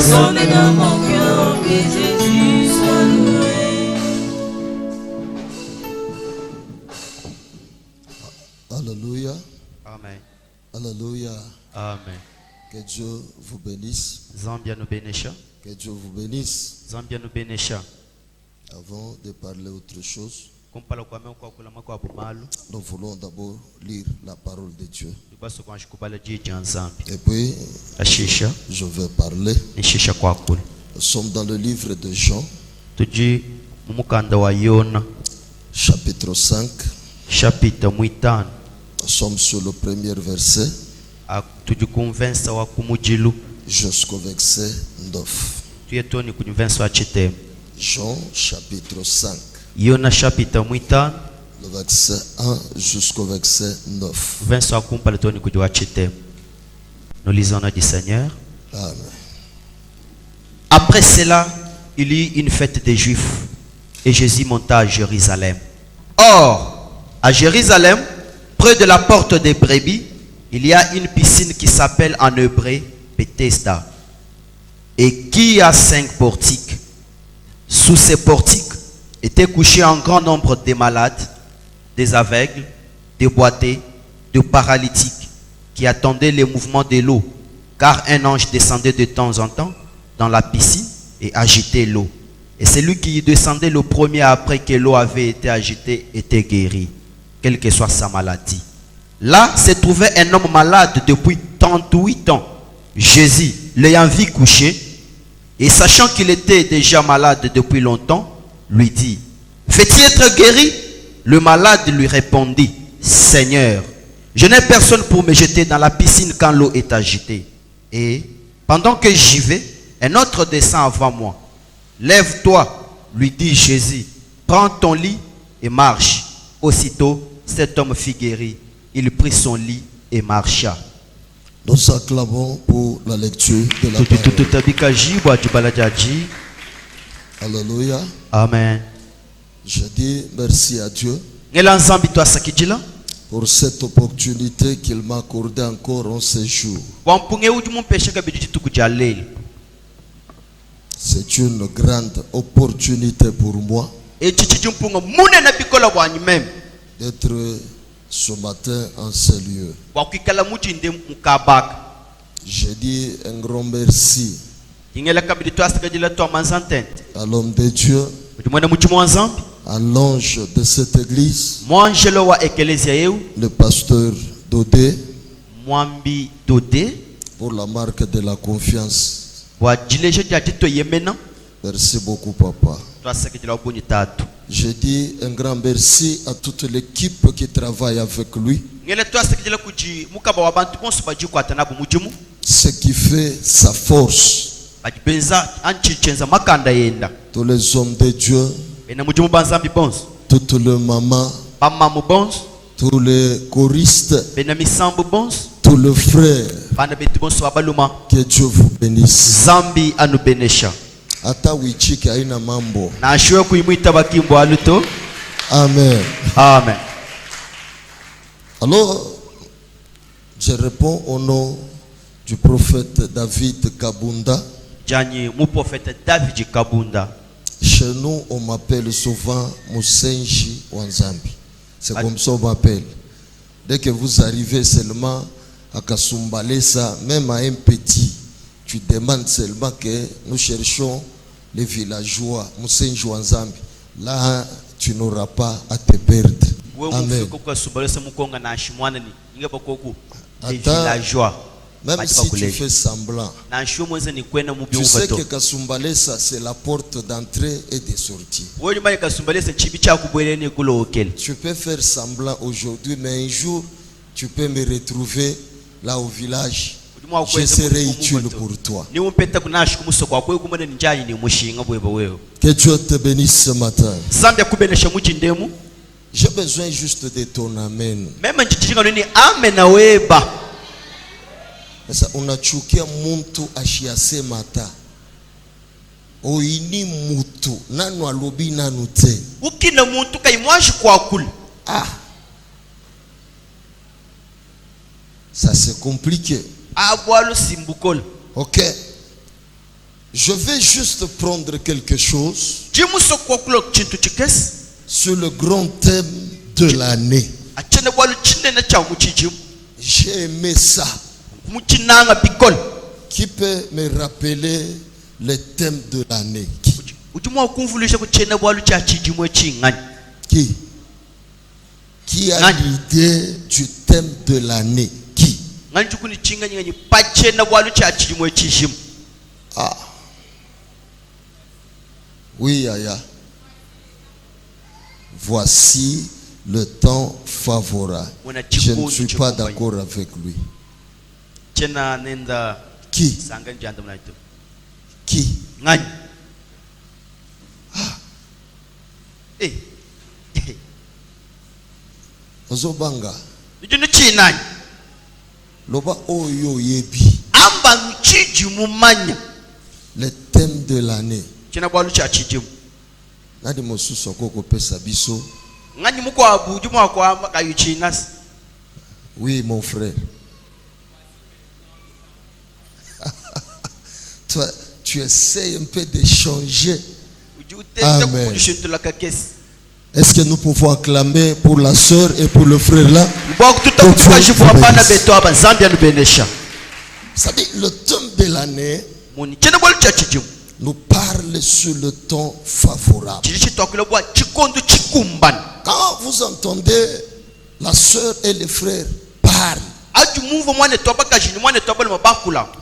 sonné dans mon cœur, que Jésus soit loué. Alléluia. Amen. Alléluia. Amen. Que Dieu vous bénisse. Zambia nous bénisse. Que Dieu vous bénisse. Zambia nous bénisse. Avant de parler autre chose, Kumpala kwa meo kwa kulama kwa bumalu. nous voulons d'abord lire la parole de Dieu. Ibaso kwa shikubala jiji Zambia. Et puis, Ashisha. je vais parler. Nishisha kwa kule. Nous sommes dans le livre de Jean, Tuji mumukanda wa Yona. chapitre 5. Chapitre mwitano. Nous sommes sur le premier verset Tuji convensa wa kumujilu. jusqu'au verset 9. Tuyetoni kunvensa wa chitemu. Jean, chapitre 5. Yona chapitre mwitano. Le verset 1 jusqu'au verset 9. Vensa wa kumpala toni kujua chitemu. Nous lisons notre Seigneur. Amen. Après cela, il y eut une fête des Juifs et Jésus monta à Jérusalem. Or, à Jérusalem, près de la porte des brebis, il y a une piscine qui s'appelle en hébreu Bethesda et qui a 5 portiques. Sous ces portiques étaient couchés un grand nombre de malades, des aveugles, des boiteux, des paralytiques qui attendaient les mouvements de l'eau, car un ange descendait de temps en temps dans la piscine et agitait l'eau. Et celui qui y descendait le premier après que l'eau avait été agitée était guéri, quelle que soit sa maladie. Là se trouvait un homme malade depuis 38 ans. Jésus, l'ayant vu couché, et sachant qu'il était déjà malade depuis longtemps, lui dit, veux-tu être guéri? Le malade lui répondit, Seigneur, je n'ai personne pour me jeter dans la piscine quand l'eau est agitée. Et pendant que j'y vais, un autre descend avant moi. Lève-toi, lui dit Jésus, prends ton lit et marche. Aussitôt, cet homme fut guéri. Il prit son lit et marcha. Nous acclamons pour la lecture de la parole. Alléluia. Amen. Je dis merci à Dieu pour cette opportunité qu'il m'a accordée encore en ce jour. C'est une grande opportunité pour moi d'être ce matin en ce lieu. Je dis un grand merci à l'homme de Dieu, à l'ange de cette église, le pasteur Dodé, pour la marque de la confiance. Merci beaucoup, papa. Je dis un grand merci à toute l'équipe qui travaille avec lui. Ce qui fait sa force. Tous les hommes de Dieu, toutes les mamans, tous les choristes, tous les frères, que Dieu vous bénisse. Ata wichike haina mambo. Amen. Amen. Alors, je réponds au nom du prophète David Kabunda. Chez nous, on m'appelle souvent Musenji Wanzambi. C'est comme ça on m'appelle. Dès que vous arrivez seulement à Kasumbalesa, même à un petit, tu demandes seulement que nous cherchons les villageois, Musenji Wanzambi. Là, tu n'auras pas à te perdre. Amen. Attends, même si tu fais semblant, tu sais que Kasumbalesa, c'est la porte d'entrée et de sortie. Tu peux faire semblant aujourd'hui, mais un jour, tu peux me retrouver là au village. Je serai utile pour toi. Que Dieu te bénisse ce matin. J'ai besoin juste de ton amen. Sasa unachukia muntu ashiase mata oini mutu nanu alobi nanu te ukina muntu kaimwashi kwa kule. Ah, ça c'est compliqué. Abwalo simbukola. Ok, Je vais juste prendre quelque chose sur le grand thème de l'année. J'ai aimé ça. Qui peut me rappeler le thème de l'année? Qui a l'idée du thème de l'année? Qui? Ah. Oui, Aya. Voici le temps favorable. Je ne suis pas d'accord avec lui. Qui? Qui? Ah. Ozobanga. Loba oyo yebi. Le thème de l'année. Nadi mosusu koko pesa biso. Oui, mon frère. Toi, tu essaies un peu de changer. Amen. Est-ce que nous pouvons acclamer pour la sœur et pour le frère là? Ça dit, le thème de l'année nous parle sur le temps favorable. Quand vous entendez la sœur et les frères parlent,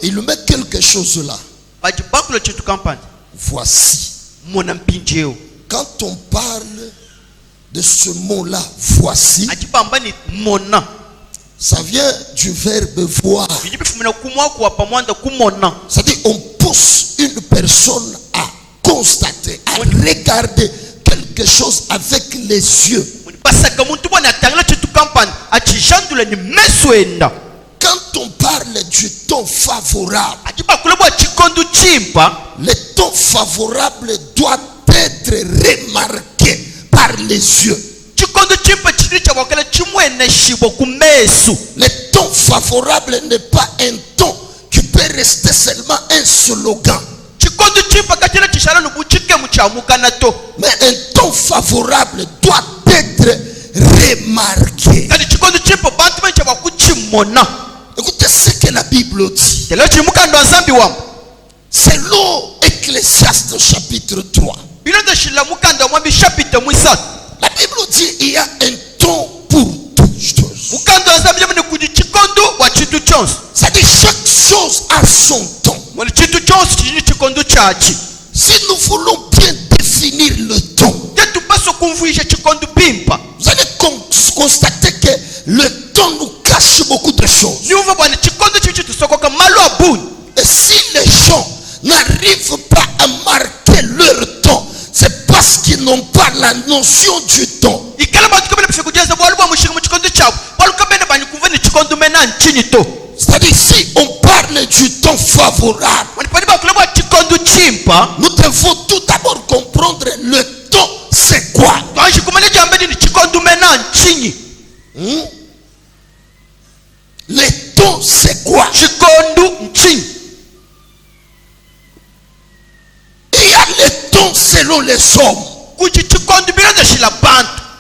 il met quelque chose là. Voici. Quand on parle de ce mot-là, voici, ça vient du verbe voir. C'est-à-dire on pousse une personne à constater, à regarder quelque chose avec les yeux. Quand on parle du temps favorable, le temps favorable doit être remarqué par les yeux. Le temps favorable n'est pas un temps qui peut rester seulement un slogan. Mais un temps favorable doit être remarqué. Écoutez ce que la Bible dit. Selon Ecclésiaste chapitre 3. La Bible dit il y a un temps pour toutes choses. C'est-à-dire chaque chose a son temps. Si nous voulons bien définir le temps, vous allez constater que le temps nous cache beaucoup de choses. Et si les gens n'arrivent pas à marquer leur temps, c'est parce qu'ils n'ont pas la notion du temps. C'est-à-dire si on parle du temps favorable, nous devons tout d'abord comprendre le temps c'est quoi. Le temps c'est quoi? Il y a le temps selon les hommes.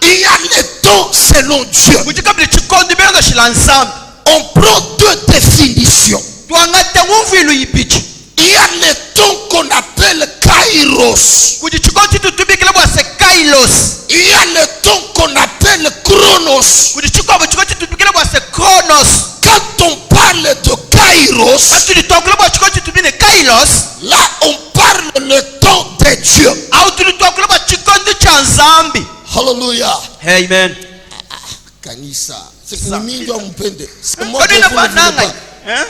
Il y a le temps selon Dieu. On prend deux définitions. Il y a le temps qu'on appelle Kairos. Il y a le temps qu'on appelle Chronos. Quand on parle de Kairos, là on parle le temps de Dieu. Hallelujah. Amen. Kanisa. C'est pour mingi mpende. C'est moi qui vous le dis pas.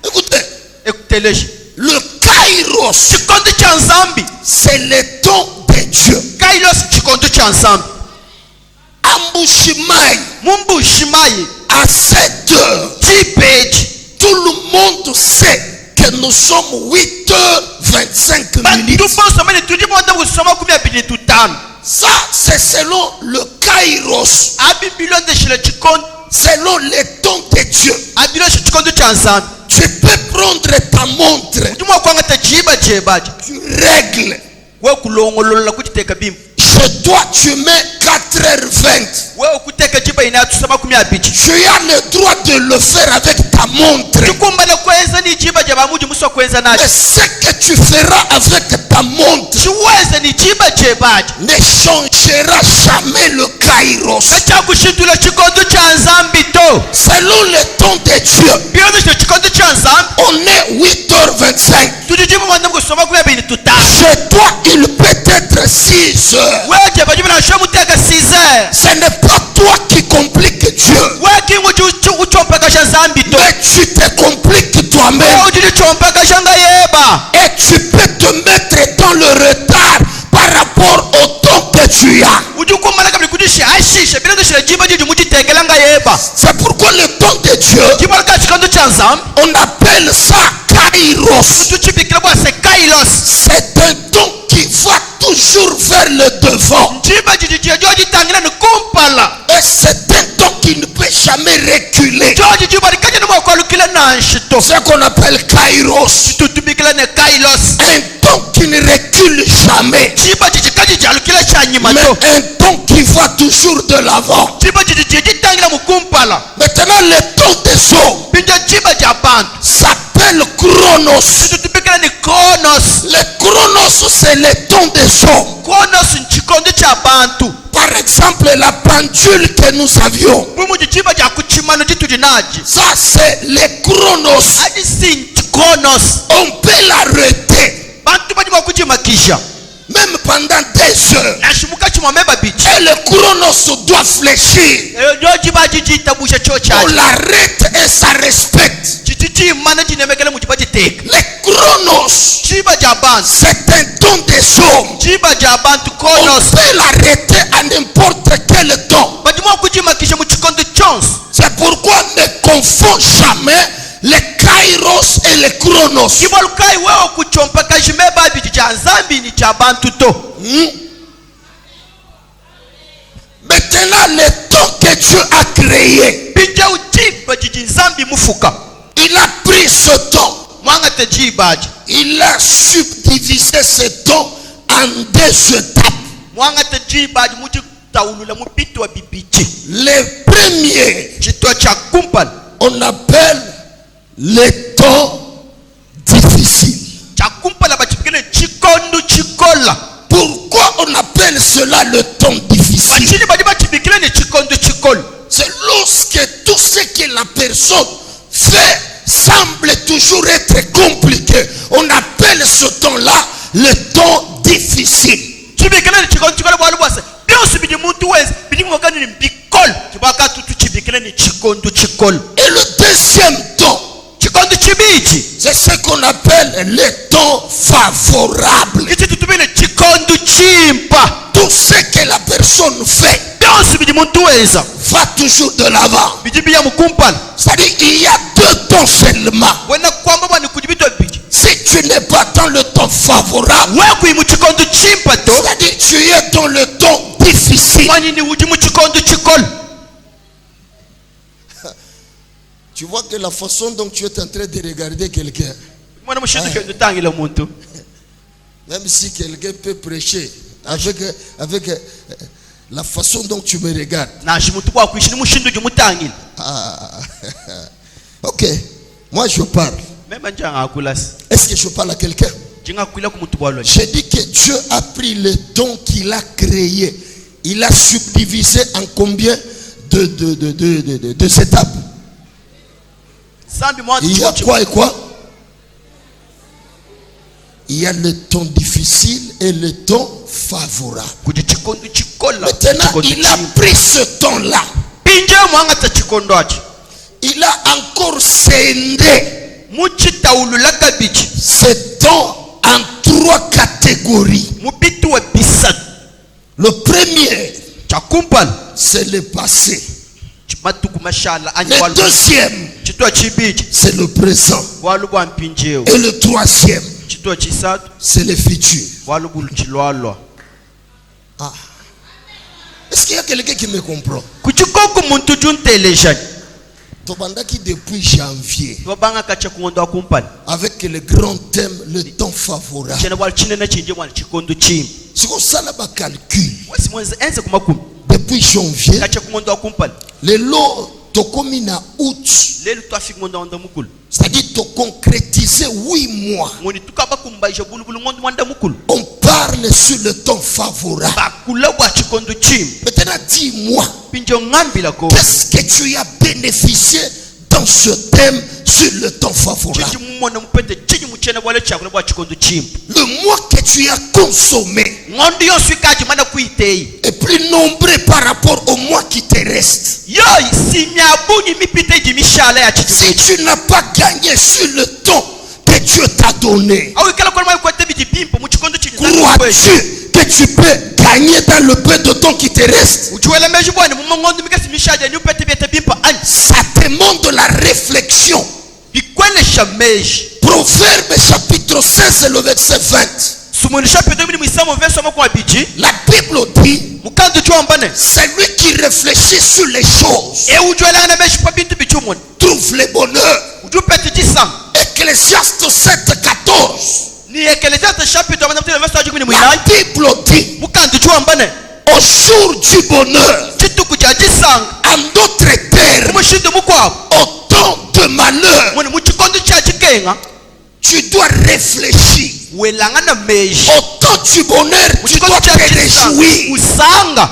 Écoutez. Écoutez-le. Le Kairos, c'est le temps de Dieu. Ambushimai, à 7 heures, tout le monde sait que nous sommes 8h25 minutes. Ça, c'est selon le Kairos. Selon le temps de Dieu. Tu peux prendre ta montre, ujuma kwanga tajiba jebaje tu règles. we kulongolola kutiteka bimbo Chez toi, tu mets 4h20. we ukuteka jiba inatusema 12 Tu as le droit de le faire avec ta montre. tukumbala kweza ni jiba jabamuji muso kweza Mais nacho ce que tu feras avec ta montre chiweze ni jiba jebaje ne changera jamais le kairos. achakushitula chikondo cha nzambi to Selon le temps de Dieu, byonisho chikondo cha nzambi on est 8h25. tujijibu mwanda kusoma 12 tutano Chez toi, il peut être 6h. we jeba jiba na shomu teka 6h Ce n'est pas toi qui compliques Dieu, we kingu uchompeka cha nzambi to mais tu te compliques toi-même. ujili chompeka shanga yeba Et tu peux te mettre dans le retard par rapport au temps que tu as. ujukumala kabili kudishi ashisha bila dushira jiba jiji mutitekelanga yeba C'est pourquoi le temps de Dieu, jiba ka chikondo cha nzambi on appelle ça kairos. tuchibikira bwa se kailos C'est un temps qui va toujours vers le devant. jiba jiji joji tangina ni kumpala Et c'est un temps qui ne peut jamais reculer. joji jiba likaje no kwa lukila na nshito C'est ce qu'on appelle kairos. tutubikira ne kailos Un temps qui ne recule jamais. jiba jiji kaji jalukila cha nyima Mais to un temps qui va toujours de l'avant. jiba jiji tangina mukumpala Maintenant, le temps des hommes binjo jiba jabantu s'appelle chronos. tutubikira ni kronos Le chronos, c'est le temps des hommes. kronos nchikondo cha bantu Par exemple, la pendule que nous avions. bumu jiba ja kuchimano jitu jinaji Ça, c'est le chronos. adi sin kronos On peut l'arrêter. bantu bajima kuchimakisha Même pendant des heures. nashimuka chimameba bichi Et le chronos doit fléchir. joji baji tabusha cho On chaji l'arrête et ça respecte. chichichi mana chinemekele muchiba chiteka Le chronos, chiba jabantu c'est un temps des hommes. chiba jabantu On kronos peut l'arrêter à n'importe quel temps. bajima kuchimakisha muchikondo chonse C'est pourquoi ne confonds jamais les kairos et les chronos. kibalukai wewe kuchompaka jimeba bichi cha nzambi ni cha bantu to Maintenant, le temps que Dieu a créé, bija ujiba jiji nzambi mufuka il a pris ce temps. mwanga tejibaji Il a subdivisé ce temps en deux étapes. mwanga tejibaji muchi taulula mupitu wa bibichi Le premier, chitwa cha kumpala on appelle le temps difficile. cha kumpala bachipikile chikondo chikola Pourquoi on appelle cela le temps difficile? bachini badi bachipikile ni chikondo chikola C'est lorsque tout ce que la personne fait semble toujours être compliqué. On appelle ce temps-là le temps difficile. chibikile ni chikondo chikola bwalu bwase byosi bidi muntu wezi bidi mwakani ni mbikol chibaka tutu chibikile ni chikondo chikola Et le deuxième temps, chikondo chibichi c'est ce qu'on appelle le temps favorable. ichi tutubile chikondo chimpa Tout ce que la personne fait byosi bidi muntu weza va toujours de l'avant. bidi biya mukumpala C'est-à-dire il y a deux temps seulement. wena kwamba bwani kujibito bidi Si tu n'es pas dans le temps favorable, wewe mu chikondo chimpa to c'est-à-dire tu es dans le temps difficile. mwani ni uji mu chikondo chikola Tu vois que la façon dont tu es en train de regarder quelqu'un, mwana mushindu kyo tangile muntu même si quelqu'un peut prêcher avec la façon dont tu me regardes. nashi muntu kwa kuishi ni mushindu jumutangile Ah, ok, moi je parle. memba njanga akulasi Est-ce que je parle à quelqu'un? jinga kuila ku muntu bwalo Je dis que Dieu a pris le temps qu'il a créé. Il a subdivisé en combien de étapes? sambi mwa Il y a quoi et quoi? Il y a le temps difficile et le temps favorable. kuji chikondo chikola Maintenant, chikondo il a chimpa. pris ce temps-là. pinje mwanga ta chikondo achi Il a encore scindé muchi taulula kabichi ce temps en trois catégories. mupitu wa bisatu Le premier, cha kumpala c'est le passé. chimatuku mashala anyi Le walu deuxième, chitwa chibichi c'est le présent. walu bwa mpinjeo Et le troisième, chitwa chisatu c'est le futur. walu bulu chilwalwa Ah. Est-ce qu'il y a quelqu'un qui me comprend? kuchikoku muntu juntelejani Tobandaki depuis janvier tobanga kacha kungondo akumpala avec le grand thème le temps favorable. chene bwali chinene chinje bwali chikondo chim Si on sala ba calcul wesi mwenze enze kumakumi depuis janvier, kacha kungondo akumpala le lot tokomi na août, lelo twafika ngondo wanda mukulu c'est-à-dire to concrétiser 8 mois. ngoni tukaba kumbaisha bulubulu ngondo wanda mukulu On parle sur le temps favorable. bakula bwa chikondo chim Maintenant dis-moi, pinjo ngambila ko qu'est-ce que tu as bénéficié dans ce thème sur le temps favorable? chichi mumona mupete chichi muchene bwale chakula bwa chikondo chim Le mois que tu as consommé ngondo yoswikaji mana kuitei est plus nombreux par rapport au mois qui te reste. yo sinyabuni mipite jimishala ya Si chichi tu n'as pas gagné sur le temps que Dieu t'a donné, au ikala kwa mwa kwete bijipimpo muchikondo chini crois-tu que tu peux gagner dans le peu de temps qui te reste? ujuwele meji bwana mumongondo mikasi mishaje ni upete bete bimpa ani Ça demande de la réflexion. bikwelesha meji Proverbe chapitre 16 le verset 20. sumunisha pedo mini mwisamo verso mako abiji La Bible dit, mukandu chwambane celui qui réfléchit sur les choses e ujuwele ana meji pa bintu bichumon trouve le bonheur. ujupete jisam Ecclésiaste 7:14. ni ekeleza ta chapitre wa mtele verso ajikuni La mwilai Bible dit, mukandu chwambane au jour du bonheur, chitu kuja jisang en d'autres termes, mushindu mukwabo au temps de malheur, mwini muchikondo cha chikenga tu dois réfléchir. welangana meji Au temps du bonheur, tu muchikondo dois cha te jisang réjouir. usanga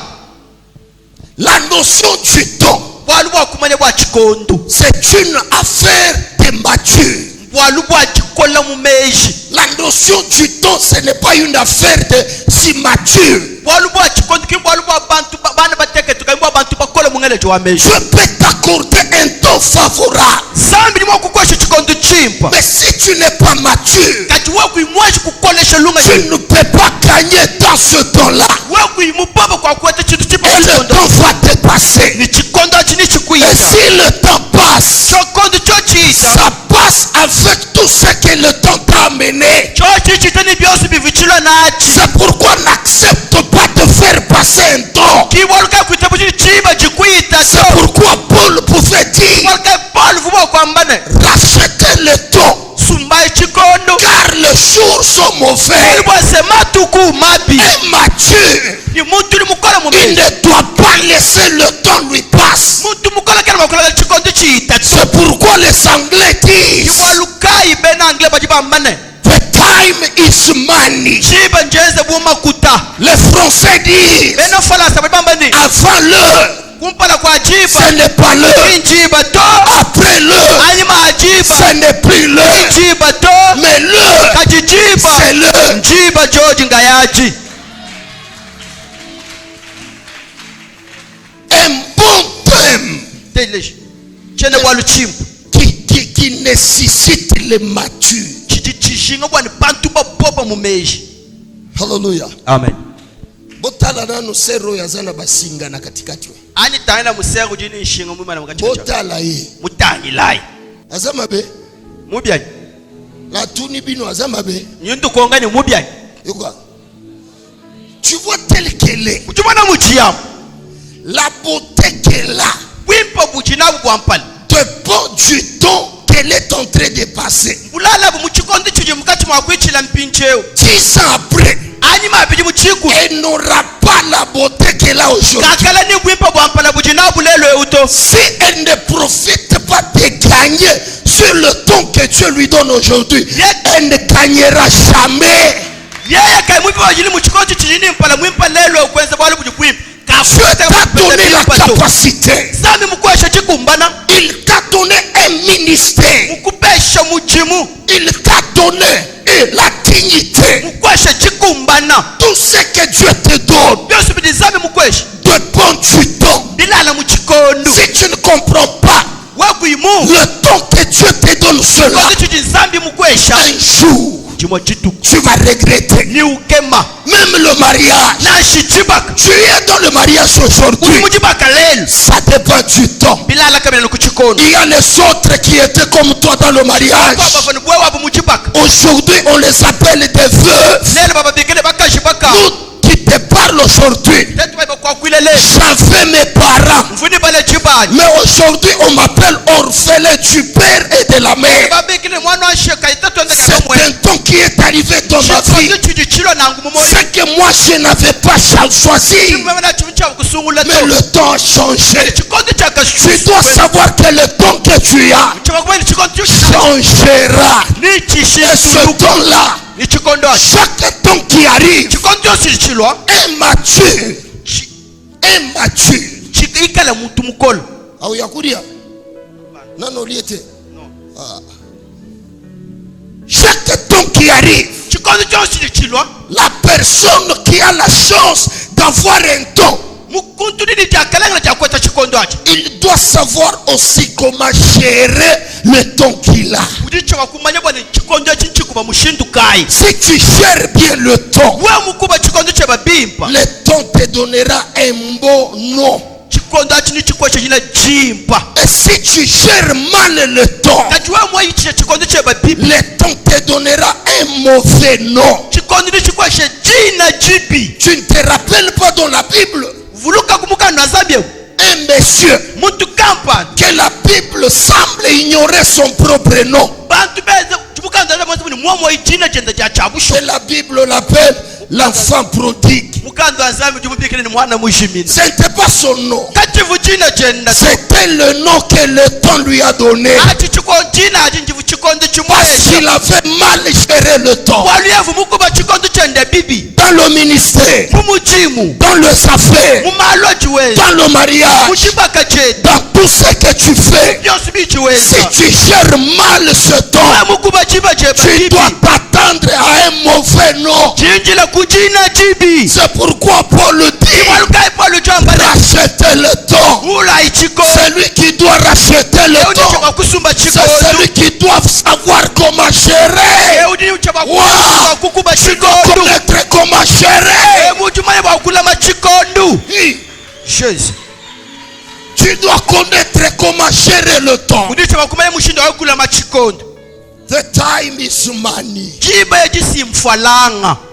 La notion du temps, bwalu bwa kumanya bwa chikondo c'est une affaire de mature. bwalu bwa chikola mu meji La notion du temps, ce n'est pas une affaire de si mature. bwalu bwa chikondo ki bwalu bwa bantu bana bateke tukaimbwa bantu bakola mungelejo wa meji Dieu peut t'accorder un temps favorable. zambi limwa kukwesha chikondo chimpa Mais si tu n'es pas mature, kati we kuimwashi kukolesha lunga tu ne peux pas gagner dans ce temps-là. we kuimubaba kwa kuweta chintu chimpa Et le chikondo temps va te passer. ni chikondo chini Et chikuita si le temps passe, chikondo chochita ça passe avec tout ce que le temps t'a amené. chochichita ni byosi bivichilwa nachi C'est pourquoi n'accepte pas de faire passer un temps. kiwaluka kuita buchini chiba chikuita C'est pourquoi Paul pouvait dire, waluka paul vuba kwambane rachetez le temps, sumbai chikondo car les jours sont mauvais. ulibwase matuku mabi Immature, ni muntu ni mukola mu il meji ne doit pas laisser le temps lui passer. muntu mukola kena makola chikondo chita C'est pourquoi les Anglais disent, iwalukai benangle bajibambane the time is money. chiba njeze bumakuta Les Français disent, beno falasa bajibambani avant l'heure, kumpala kwa ce jiba n'est pas l'heure. injiba to Après l'heure, anyima ajiba ce n'est plus l'heure. injiba to Mais l'heure, kajijiba c'est l'heure. njiba george ngayaji Un bon thème teleji chene bwalu chimpu qui nécessite les matures. chichishinga bwani bantu baboba mu meji Hallelujah. amen Botala nanu sero yazana basinga na katikati we. ani tangina musego jini nshinga mwimana mukachicha Botala ye. mutangi lai Azama be. mubyanyi La tuni bino azama be. nyundu konga ni mubyanyi Yuka. Tu vois tel qu'elle est. uchumana muchiyamu La beauté qu'elle a wimpa buchinabu bwampala dépend du temps qu'elle est en train de passer. bulala bumuchikondi chuje mukati mwakwitchila mpincheo 10 ans après, anyima abiji muchiku elle n'aura pas la beauté qu'elle a aujourd'hui. kakala ni bwimpa bwampala buchinabu lelo euto Si elle ne profite pas de gagner sur le temps que Dieu lui donne aujourd'hui, elle ne gagnera jamais. yeye kai mwipa wajili muchikondi chijini mpala mwimpa lelo ukwenza bwala buji bwimpa Dieu t'a donné la capacité. sami mukwesha chikumbana Il t'a donné un ministère. mukupesha muchimu Il t'a donné la dignité. mukwesha chikumbana Tout ce que Dieu te donne byosi bidi sami mukwesha dépend du temps. bilala muchikondo Si tu ne comprends pas wekuimu le temps que Dieu te donne cela, kondi chiji nsambi mukwesha un jour, chimwa chituku tu vas regretter. ni ukema Même le mariage. nashi chibaka Tu es dans le mariage aujourd'hui. uli muchibaka lelo Ça dépend du temps. bilala kabila nukuchikondo Il y a les autres qui étaient comme toi dans le mariage. bafani bwe wabo muchibaka Aujourd'hui, on les appelle des veuves. lelo baba bigele bakashibaka Nous qui te parlent aujourd'hui, tetu baba kwakwile lelo j'avais mes parents. mfuni Mais aujourd'hui, on m'appelle orphelin du père et de la mère. C'est un temps qui est arrivé dans ma vie. C'est que moi, je n'avais pas choisi. Mais le temps a changé. Tu dois savoir que le temps que tu as changera. Et ce temps-là, chaque temps qui arrive est mature. Est mature. Ah oui, non, liete. Chaque temps qui arrive, la personne qui a la chance d'avoir un temps, il doit savoir aussi comment gérer le temps qu'il a. Si tu gères bien le temps, le temps te donnera un bon nom. Et si tu gères mal le temps, le temps te donnera un mauvais nom. Tu ne te rappelles pas dans la Bible un monsieur que la Bible semble ignorer son propre nom. Et la Bible l'appelle l'enfant prodigue. Ce n'était pas son nom. C'était le nom que le temps lui a donné. Parce qu'il avait mal géré le temps. Dans le ministère, dans les affaires, dans le mariage, dans tout ce que tu fais. Si tu gères mal ce temps, tu dois t'attendre à un mauvais nom. C'est pourquoi Paul dit racheter le temps. Celui qui doit racheter le temps, c'est celui qui doit savoir comment gérer. Tu dois connaître comment gérer. Tu dois connaître comment gérer le temps. The time is money.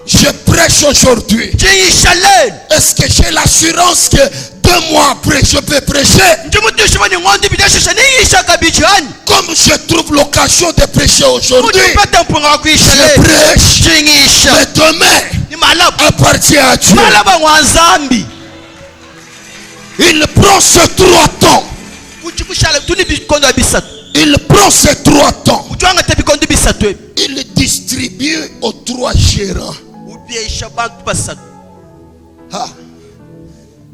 Je prêche aujourd'hui. Est-ce que j'ai l'assurance que 2 mois après je peux prêcher? Comme je trouve l'occasion de prêcher aujourd'hui, je prêche. Mais demain appartient à Dieu. Il prend ces 3 temps. Il prend ces 3 temps. Il distribue aux 3 gérants.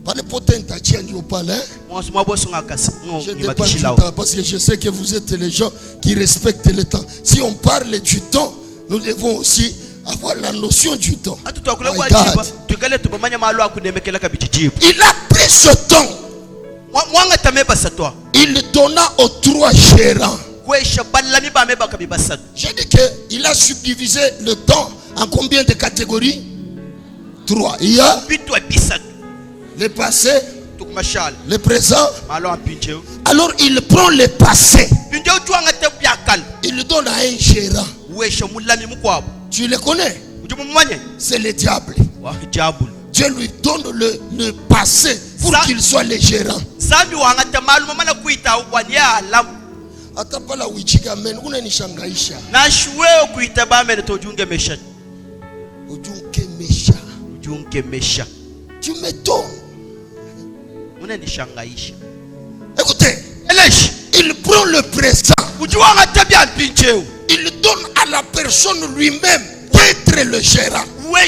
Pas de potente à change au palais. Je dépasse du temps parce que je sais que vous êtes les gens qui respectent le temps. Si on parle du temps, nous devons aussi avoir la notion du temps. Il a pris ce temps. Il donna aux 3 gérants. J'ai dit qu'il a subdivisé le temps en combien de catégories? 3. Il y a le passé, le présent. Alors il prend le passé. Il donne à un gérant. Tu le connais? C'est le diable. Dieu lui donne le passé pour qu'il soit le gérant. Atapala wichika men unanishangaisha. Ujunge mesha. Tu m'étonnes. Écoutez, il prend le présent. Il donne à la personne lui-même d'être le gérant. Il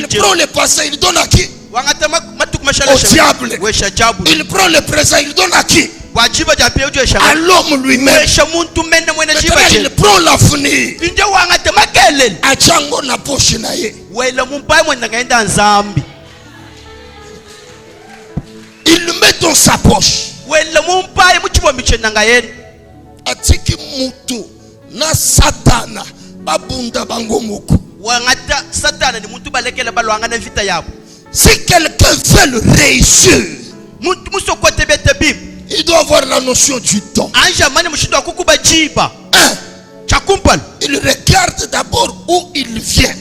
prend le passé, il donne à qui? Au diable. Il prend le présent, il donne à qui? À l'homme lui-même. Il prend l'avenir. À Django na poche na ye. Il le met dans sa poche. Atiki mutu na satana babunda bango moko. Si quelqu'un veut réussir, il doit avoir la notion du temps. Il regarde d'abord où il vient.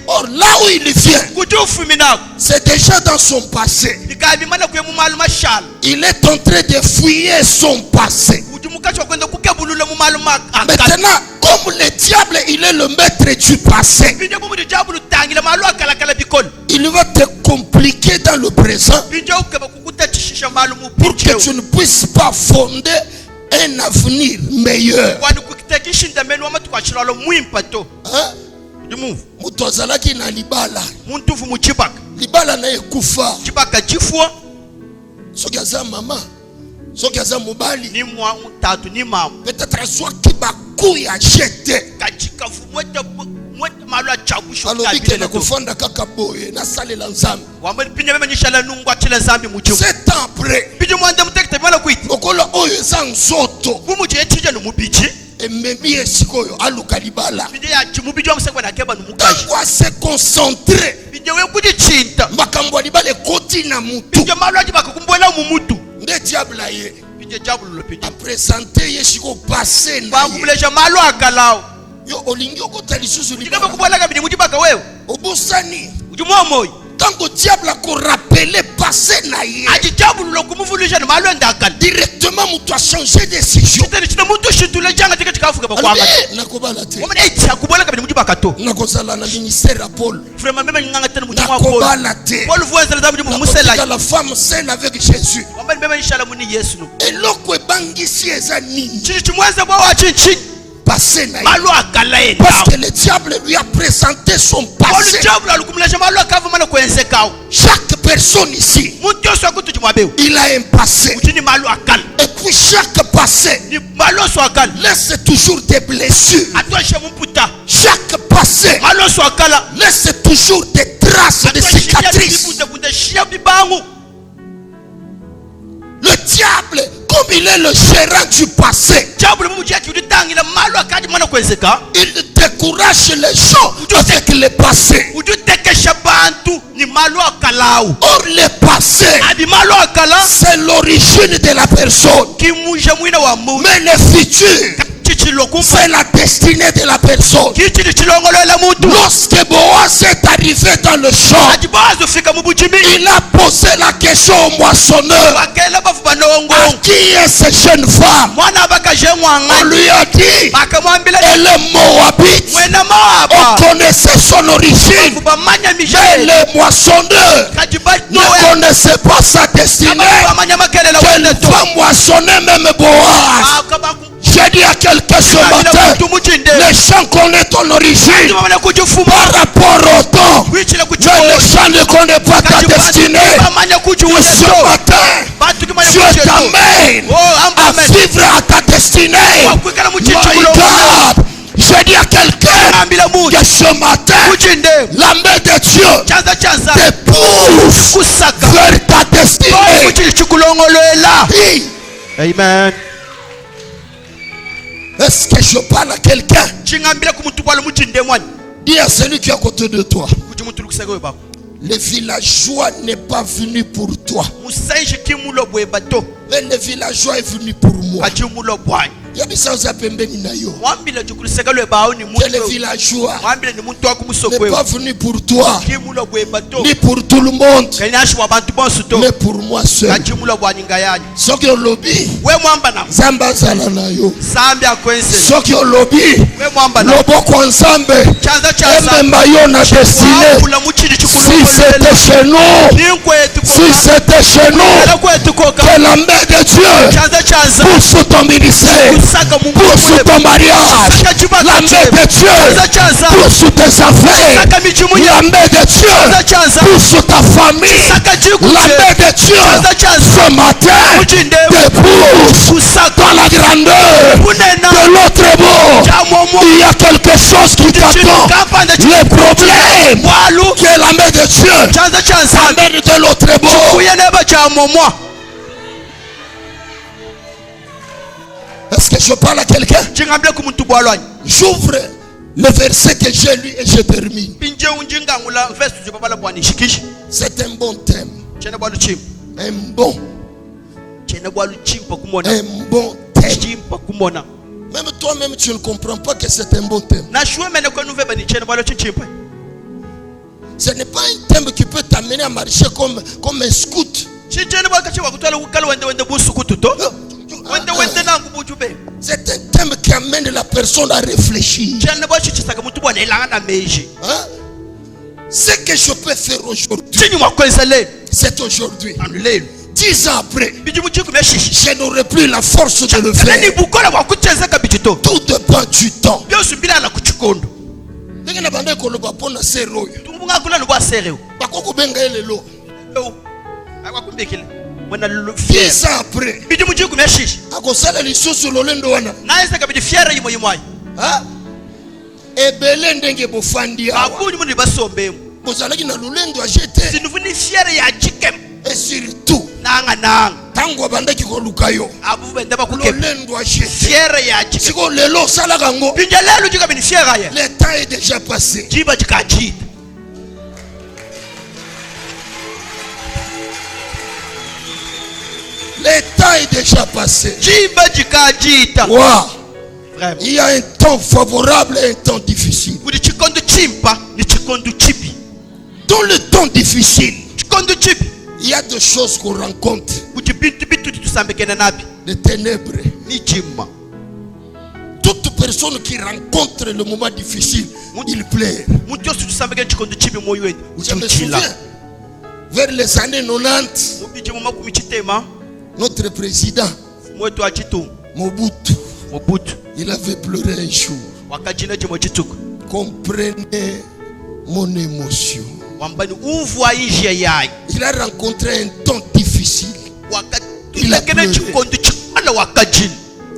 Or là où il vient, c'est déjà dans son passé. Il est en train de fouiller son passé. Maintenant, comme le diable, il est le maître du passé, il va te compliquer dans le présent pour que tu ne puisses pas fonder un avenir meilleur. Hein? Mutu azalaki na libala. Libala na ekufa. Soki aza mama, soki aza mobali, peut-être azwaki bakuya jete. Alobi ke na kofanda kaka boye na salela nzambe. 7 ans après, lokola oyo eza nzoto ememi esikoyo aluka libala. Tango se concentrer makambo libala ekoti na mutu nde diable ye apresente ye siko passé na ye. Yo olingi okota lisusu libala obosani tango diable a rappelé passé na ye directement mutu a changé de décision. Nakobala te nakozala na ministère ya Paul, nakobala te nakotika la femme saine avec Jésus. Eloko ebangisi eza nini? Passé na ye. Parce que le diable lui a présenté son passé. Chaque personne ici, il a un passé. Et puis chaque passé laisse toujours des blessures. Chaque passé laisse toujours des traces, des cicatrices. Le diable, comme il est le gérant du passé, il décourage les gens avec le passé. Or le passé, c'est l'origine de la personne. Mais le futur, c'est la destinée de la personne. Lorsque Boaz est arrivé dans le champ, il a posé la question au moissonneur: à qui est cette jeune femme? On lui a dit: elle est Moabite. On connaissait son origine, mais le moissonneur ne connaissait pas sa destinée. Qu'elle va moissonner même Boaz. J'ai dit à quelqu'un ce matin, les gens connaissent ton origine par rapport au temps, mais les gens ne connaissent pas ta destinée. Et ce matin, Dieu t'amène à vivre à ta destinée. My God, j'ai dit à quelqu'un que ce matin, la main de Dieu te pousse vers ta destinée. Amen. Est-ce que je parle à quelqu'un? Dis à celui qui est à côté de toi: le villageois n'est pas venu pour toi, mais le villageois est venu pour moi. Il y a des choses à pembeni na yo. Que le villageois n'est pas venu pour toi, ni pour tout le monde, mais pour moi seul. Soki olobi Zamba zala na yo. Soki olobi loboko nzambe ememba yo na destinée. Si c'était chez nous, que la main de Dieu pousse ton ministère, pousse ton mariage, la main de Dieu pousse tes affaires, la main de Dieu pousse ta famille, la main de Dieu ce matin te pousse dans la grandeur de l'autre bord. Il y a quelque chose qui t'attend, les problèmes qui est la main de Dieu amène de l'autre bord. Est-ce que je parle à quelqu'un? J'ouvre le verset que j'ai lu et je termine. C'est un bon thème. Un bon thème. Même toi-même, tu ne comprends pas que c'est un bon thème. Ce n'est pas un thème qui peut t'amener à marcher comme un scout. C'est un thème qui amène la personne à réfléchir. Hein? Ce que je peux faire aujourd'hui, c'est aujourd'hui. 10 ans après, je n'aurai plus la force de le faire. Tout dépend du temps. Ndenge na bande koloba pona sero oyo. Bakoko benga elelo. 10 ans après. Akosala lisusu lolendo wana. Ha? Ebele ndenge bofandi awa. Bozalaki na lolendo a jeter. Et surtout, tango bandaki koluka yo. Lolendo a jeter. Siko lelo sala kango. Le temps est déjà passé. Le temps est déjà passé. Wow. Il y a un temps favorable et un temps difficile. Dans le temps difficile, il y a des choses qu'on rencontre. Les ténèbres. Toute personne qui rencontre le moment difficile, il pleure. Je me souviens, vers les années 90, notre président Mobutu, il avait pleuré un jour. Comprenez mon émotion. Il a rencontré un temps difficile. Il a pleuré.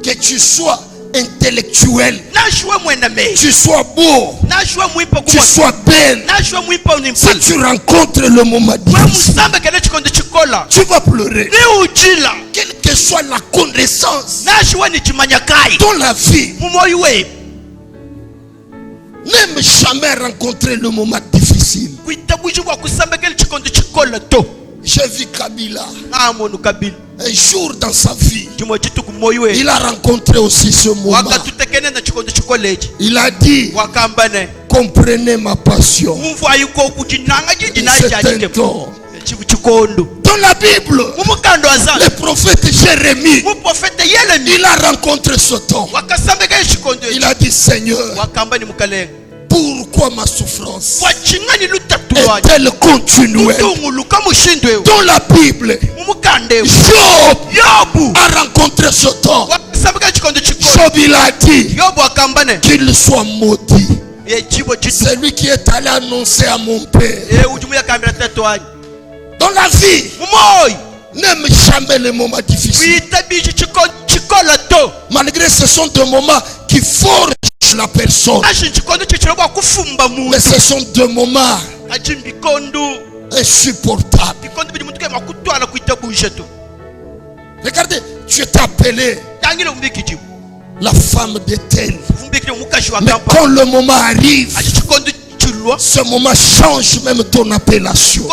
Que tu sois intellectuel, tu sois beau, tu sois belle, si tu rencontres le moment difficile, tu vas pleurer. Quelle que soit la connaissance dans la vie, n'aime jamais rencontrer le moment difficile. J'ai vu Kabila. Un jour dans sa vie, il a rencontré aussi ce moment. Il a dit, comprenez ma passion. C'est un temps. Dans la Bible, le prophète Jérémie, il a rencontré ce temps. Il a dit, Seigneur, pourquoi ma souffrance est-elle continuelle? Dans la Bible, Job a rencontré ce temps. Job, il a dit qu'il soit maudit. C'est lui qui est allé annoncer à mon père. Dans la vie, n'aime jamais les moments difficiles. Malgré ce sont des moments qui forgent la personne, mais ce sont des moments insupportables. Regardez, tu es appelé la femme d'Étel, mais quand le moment arrive, ce moment change même ton appellation.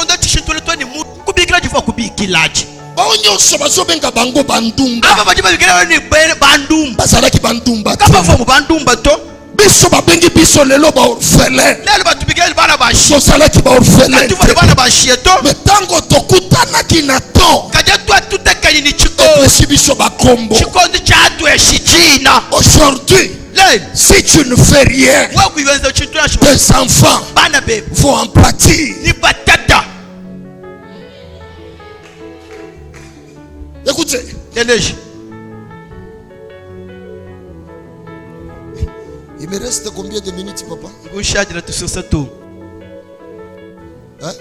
Biso babengi biso lelo ba orphelin. Sosalaki ba orphelin. Mais tango tokutana kinato. Biso ba kombo. Aujourd'hui, si tu ne fais rien, tes enfants vont en pâtir. Écoutez. Il me reste combien de minutes, papa? Hein?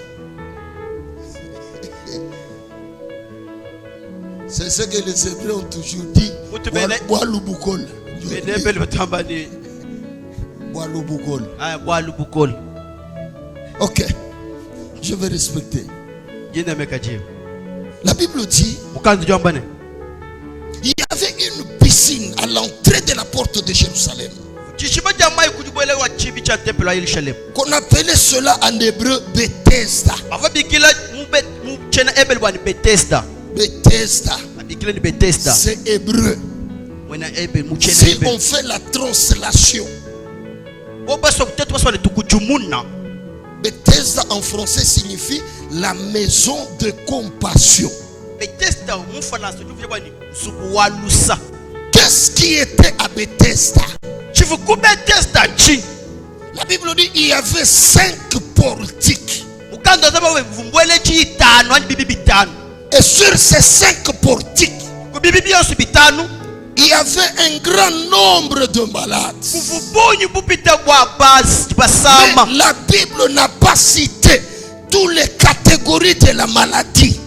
C'est ce que les Hébreux ont toujours dit. Ok, je vais respecter. La Bible dit il y avait une piscine à l'entrée de la porte de Jérusalem. Qu'on appelait cela en hébreu Bethesda. Bethesda, c'est hébreu. Si on fait la translation, Bethesda en français signifie la maison de compassion. Qu'est-ce qui était à Bethesda? La Bible dit qu'il y avait 5 portiques. Et sur ces 5 portiques, il y avait un grand nombre de malades. Mais la Bible n'a pas cité toutes les catégories de la maladie.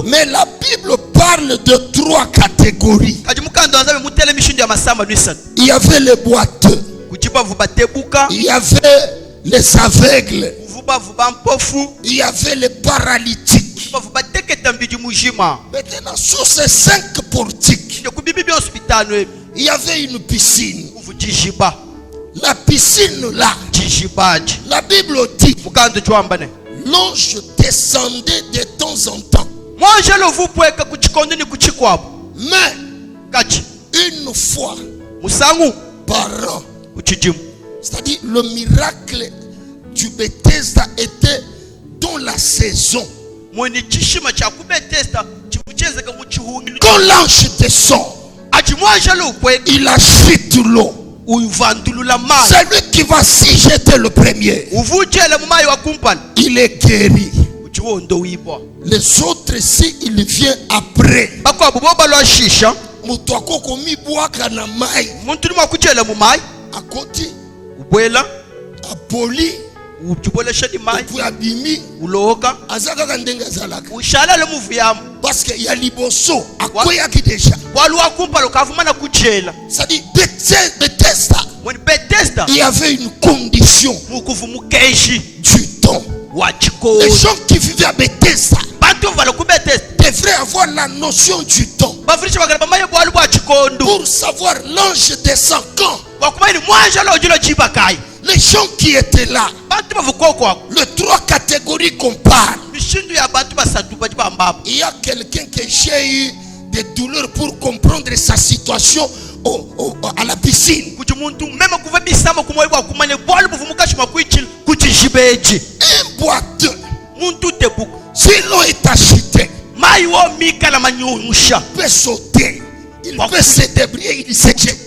Mais la Bible parle de 3 catégories. Il y avait les boiteux, il y avait les aveugles, il y avait les paralytiques. Maintenant, sur ces 5 portiques, il y avait une piscine. La piscine là, la Bible dit, l'ange descendait de temps en temps. Mais une fois par an. C'est-à-dire le miracle du Bethesda était dans la saison. Quand l'ange descend, il agite l'eau. C'est lui qui va s'y jeter le premier. Il est guéri. Les autres ici, il vient après. Akoti, Apoli, puis Abimi, Azaka Ndenga Zalaka. Parce qu'il y a Liboso, Akoya qui déjà. Ça dit Bethesda. Il y avait une condition du temps. Les gens qui vivaient à Bethesda devraient avoir la notion du temps. Pour savoir l'ange descend quand. Les gens qui étaient là, les 3 catégories qu'on parle. Il y a quelqu'un que j'ai eu des douleurs pour comprendre sa situation à la piscine. Un boiteux, si l'eau est agitée, il peut sauter, il peut se débrouiller, il se jette.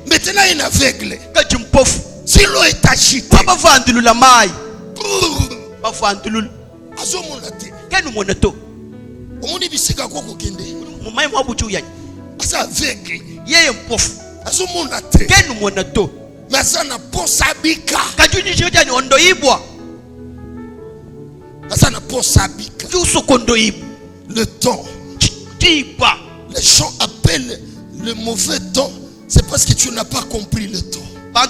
Maintenant un aveugle, si l'eau est agitée, omoni bisika koko kende asa aveugle azomona te mais asa na posa abika le temps. Les gens appellent le mauvais temps, c'est parce que tu n'as pas compris le temps. Moi,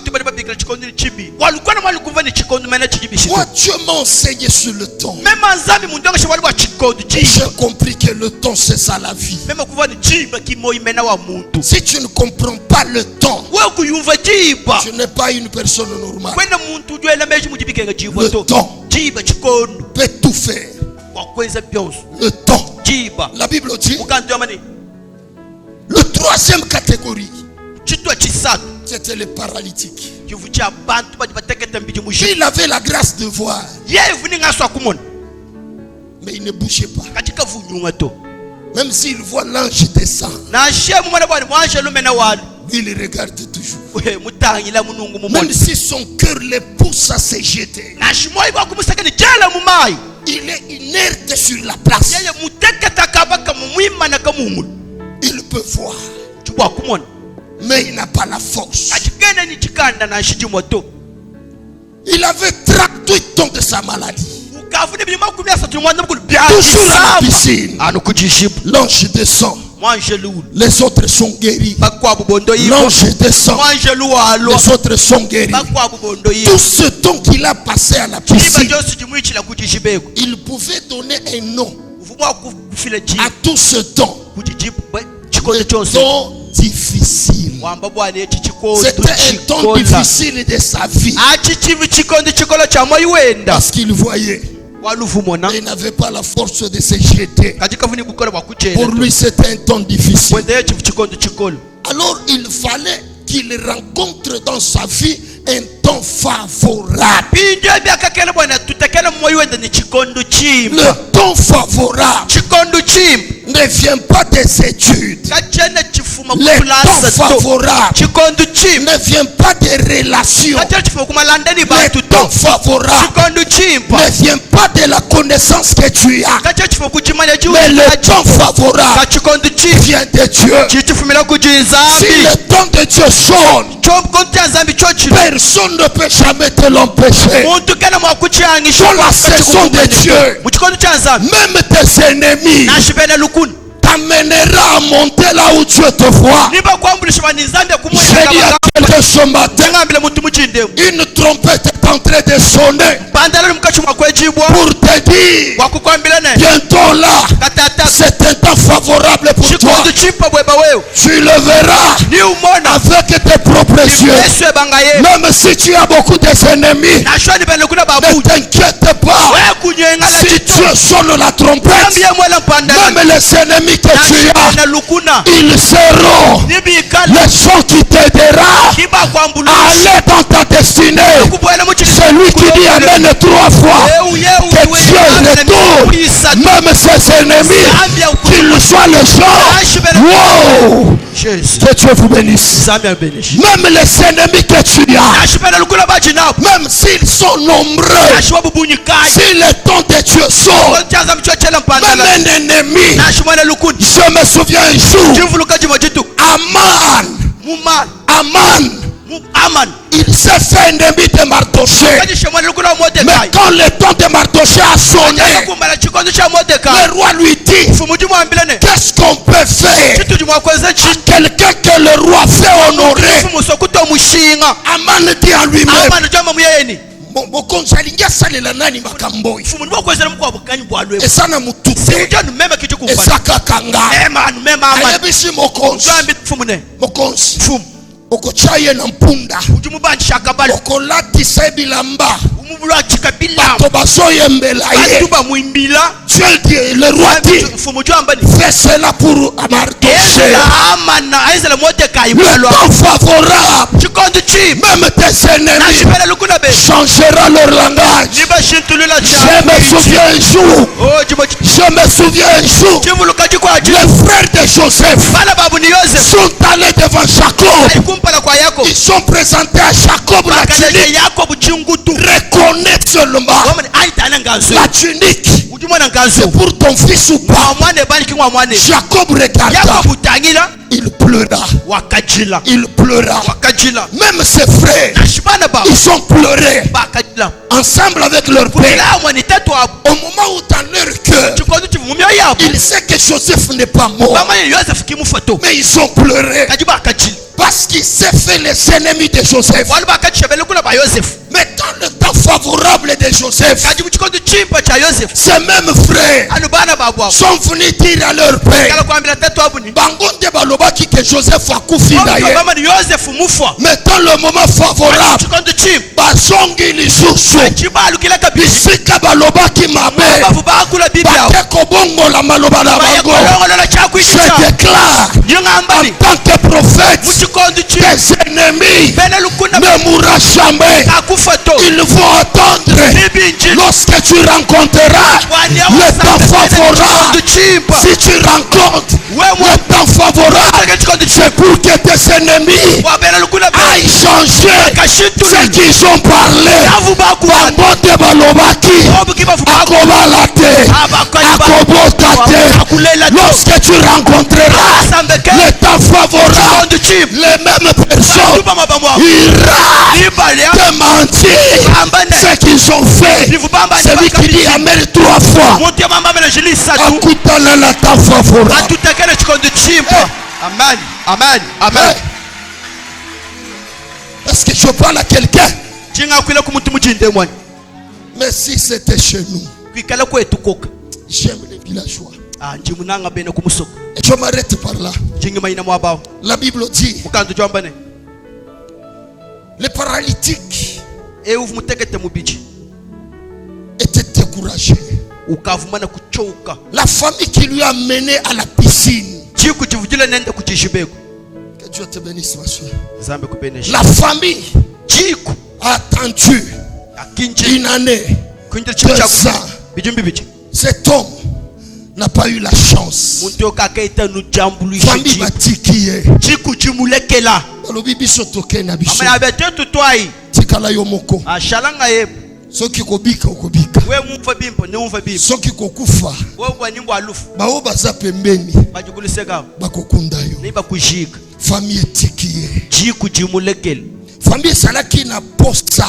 Dieu m'a enseigné sur le temps. J'ai compris que le temps, c'est ça la vie. Si tu ne comprends pas le temps, tu n'es pas une personne normale. Le temps peut tout faire. Le temps. La Bible dit, le 3e catégorie, c'était les paralytiques. Il avait la grâce de voir, mais il ne bougeait pas. Même s'il voit l'ange descendre, il regarde toujours. Même si son cœur le pousse à se jeter, il est inerte sur la place. Il peut voir, mais il n'a pas la force. Il avait 38 ans de sa maladie. Toujours à la piscine, l'ange descend. Les autres sont guéris. L'ange descend. Les autres sont guéris. Tout ce temps qu'il a passé à la piscine, il pouvait donner un nom à tout ce temps. Le temps difficile. C'était un temps difficile de sa vie. Parce qu'il voyait il n'avait pas la force de se jeter. Pour lui, c'était un temps difficile. Alors, il fallait qu'il rencontre dans sa vie un temps favorable. Le temps favorable ne vient pas des études. Le temps favorable ne vient pas des relations. Le temps favorable ne vient pas de la connaissance que tu as. Mais le temps favorable vient de Dieu. Si le temps de Dieu sonne, personne ne peut jamais te l'empêcher. Dans la saison de Dieu, même tes ennemis t'amènera à monter là où Dieu te voit. J'ai dit à quelqu'un ce matin, une trompette est en train de sonner pour te dire, bientôt là, c'est un temps favorable pour toi. Tu le verras avec tes propres yeux. Même si tu as beaucoup d'ennemis, ne t'inquiète pas. Si Dieu sonne la trompette, même les ennemis que tu as, ils seront les gens qui t'aideront à aller dans ta destinée. Celui qui dit amen 3 fois, que Dieu retourne même ses ennemis, qu'ils soient les gens. Wow! Que Dieu vous bénisse. Même les ennemis que tu as, même s'ils sont nombreux, si le temps de Dieu sort, même un ennemi. Je me souviens un jour, Aman, il s'est fait ennemi de Mardoché. Mais quand le temps de Mardoché a sonné, le roi lui dit, qu'est-ce qu'on peut faire à quelqu'un que le roi fait honorer? Aman dit à lui-même, esana mutupe esakakanga ayebisi mokonzi okochaye na mpunda okolatisa bilamba bato bazoyembela ye. Dieu dit, le roi dit, fais cela pour Mardoché. Le temps favorable, même tes ennemis changera leur langage. Je me souviens un jour, les frères de Joseph sont allés devant Jacob. Ils sont présentés à Jacob la tunique. Reconnais seulement la tunique. C'est pour ton fils ou pas? Jacob regarda. Il pleura. Il pleura. Même ses frères, ils ont pleuré ensemble avec leur père. Au moment où dans leur cœur, il sait que Joseph n'est pas mort, mais ils ont pleuré parce qu'il s'est fait les ennemis de Joseph. Mais dans le temps favorable de Joseph, ces mêmes frères sont venus dire à leur père, bangonde balobaki que Joseph a koufi d'ailleurs. Mais dans le moment favorable, bazongi lisusu bisika balobaki mabe bateko bongo la maloba na bango. Je déclare en tant que prophète, tes ennemis ne mourront jamais. Ils vont attendre lorsque tu rencontreras le temps favorable. Si tu rencontres le temps favorable, c'est pour que tes ennemis aillent changer ce qu'ils ont parlé. Bangote balobaki akobalate akobotate. Lorsque tu rencontreras le temps favorable, les mêmes personnes iront te mentir ce qu'ils ont fait. Celui qui dit amen 3 fois, akutana na temps favorable. Amen. Amen. Amen. Est-ce que je parle à quelqu'un? Mais si c'était chez nous, j'aime les villageois. Et je m'arrête par là. La Bible dit, les paralytiques étaient découragé. ukavumana kuchoka. La famille qui lui a mené à la piscine. Chikujivudile nende kujishibeko. Que Dieu te bénisse, ma soeur. Zambe kupenesha. La famille Chiku a attendu akinje une année, kunje 2 chiku ans. bijumbi bichi. Cet homme n'a pas eu la chance. Muntu kakaita nujambulisha Famille chiku. batikiye. Chiku chimulekela. Balobi biso toke na biso. Mama abetetu twai. Tikala yo moko. Ashalanga ye. Soki kobika okobika. We mumfa bimpo ne mumfa bimpo. Soki kokufa. We kwa nyimbo alufu. Bao baza pembeni. Bajukuliseka. Bakokunda yo. Niba kujika. Famille etikiye. Chiku chimulekela. Famille salaki na posta.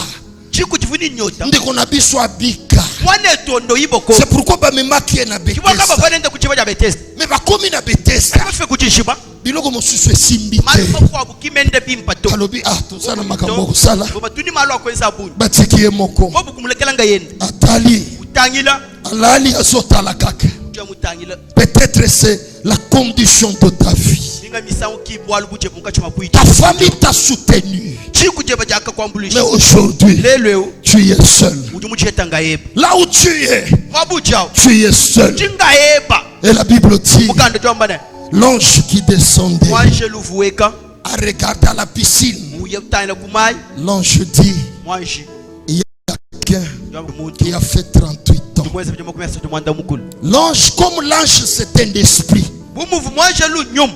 Chiku chivuni nyota. Ndeko na biso abika. Mwane tondo iboko. C'est pourquoi bamemaki na Kiwaka Bethesda. bafanende kuchiba ja Bethesda. Mais bakomi na Bethesda. Bafe kuchishiba. Biloko mosusu esimbi te. Maluko kwa bukimende bimpato. Alobi tozana makambo kosala. Boba tuni malo akweza buni. Batikiye moko. Bobu kumulekela nga yende. Atali. Utangila. Alali azotala kaka. Jua mutangila. Peut-être c'est la condition de ta vie. Ninga misango kibwalu buje mukacho mapuiti. Ta famille t'a soutenu. Chiku jeba jaka kwa mbulisha. Mais aujourd'hui, Lelweo. tu es seul. Ujumucheta nga yeba. Là où tu es, Mabujao. tu es seul. Jinga yeba. Et la Bible dit, Muganda jombane. l'ange qui descendait Mwanje luvuweka. a regardé à la piscine. Muye utangila kumai. L'ange dit, Mwanje. il y a quelqu'un Jombe muntu. qui a fait 38 ans. Tumweze bije makumesa tumwanda mukulu. L'ange, comme l'ange c'est un esprit. Bumuvu mwanje lu nyum.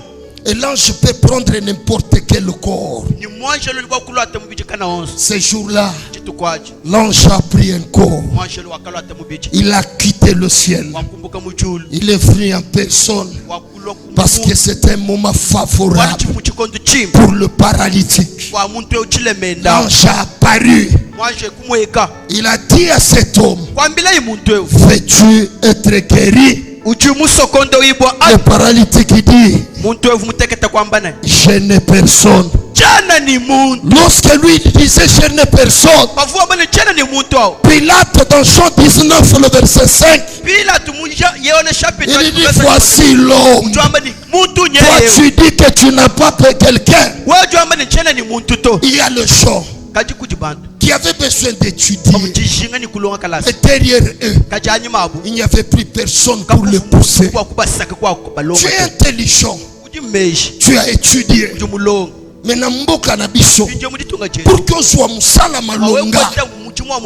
Et l'ange peut prendre n'importe quel corps. Ni mwanje lu kwa kulwa temubije kana onzo. Ces jours-là, Chitukwaje. l'ange a pris un corps. Mwanje lu wakalwa temubije. Il a quitté le ciel. Wakumbuka mujulu. Il est venu en personne Wakulwa parce que c'est un moment favorable muchikondo chimba. pour le paralytique. Kwa muntu uchilemenda. L'ange a apparu. Mwanje kumweka. Il a dit à cet homme, Kwambila imuntu. veux-tu être guéri? Uchimusokondo ibwa. Le paralytique dit, Muntu muteketa kwambana. je n'ai personne. Jana ni muntu. Lorsque lui disait, je n'ai personne, Bavuwa bane jana ni muntu ao. Pilate dans Jean 19, le verset 5, Bila tumunja yeone chapitre. il dit, voici l'homme. Jamba ni muntu Toi, nyeye. tu dis que tu n'as pas fait quelqu'un. Wewe jamba ni jana ni muntu to. Il y a le gens Kaji kujibantu. qui avaient besoin d'étudier. Bamujishinga ni kulonga kalasa. Et derrière eux, Kaji anyimabu. il n'y avait plus personne pour le pousser. Kwa kubasaka kwa Tu balonga. es intelligent. Ujimeshi. Tu as étudié. Ujumulonga. Mais na mboka na biso, Nje muditunga je. pour que ozwa musala malonga,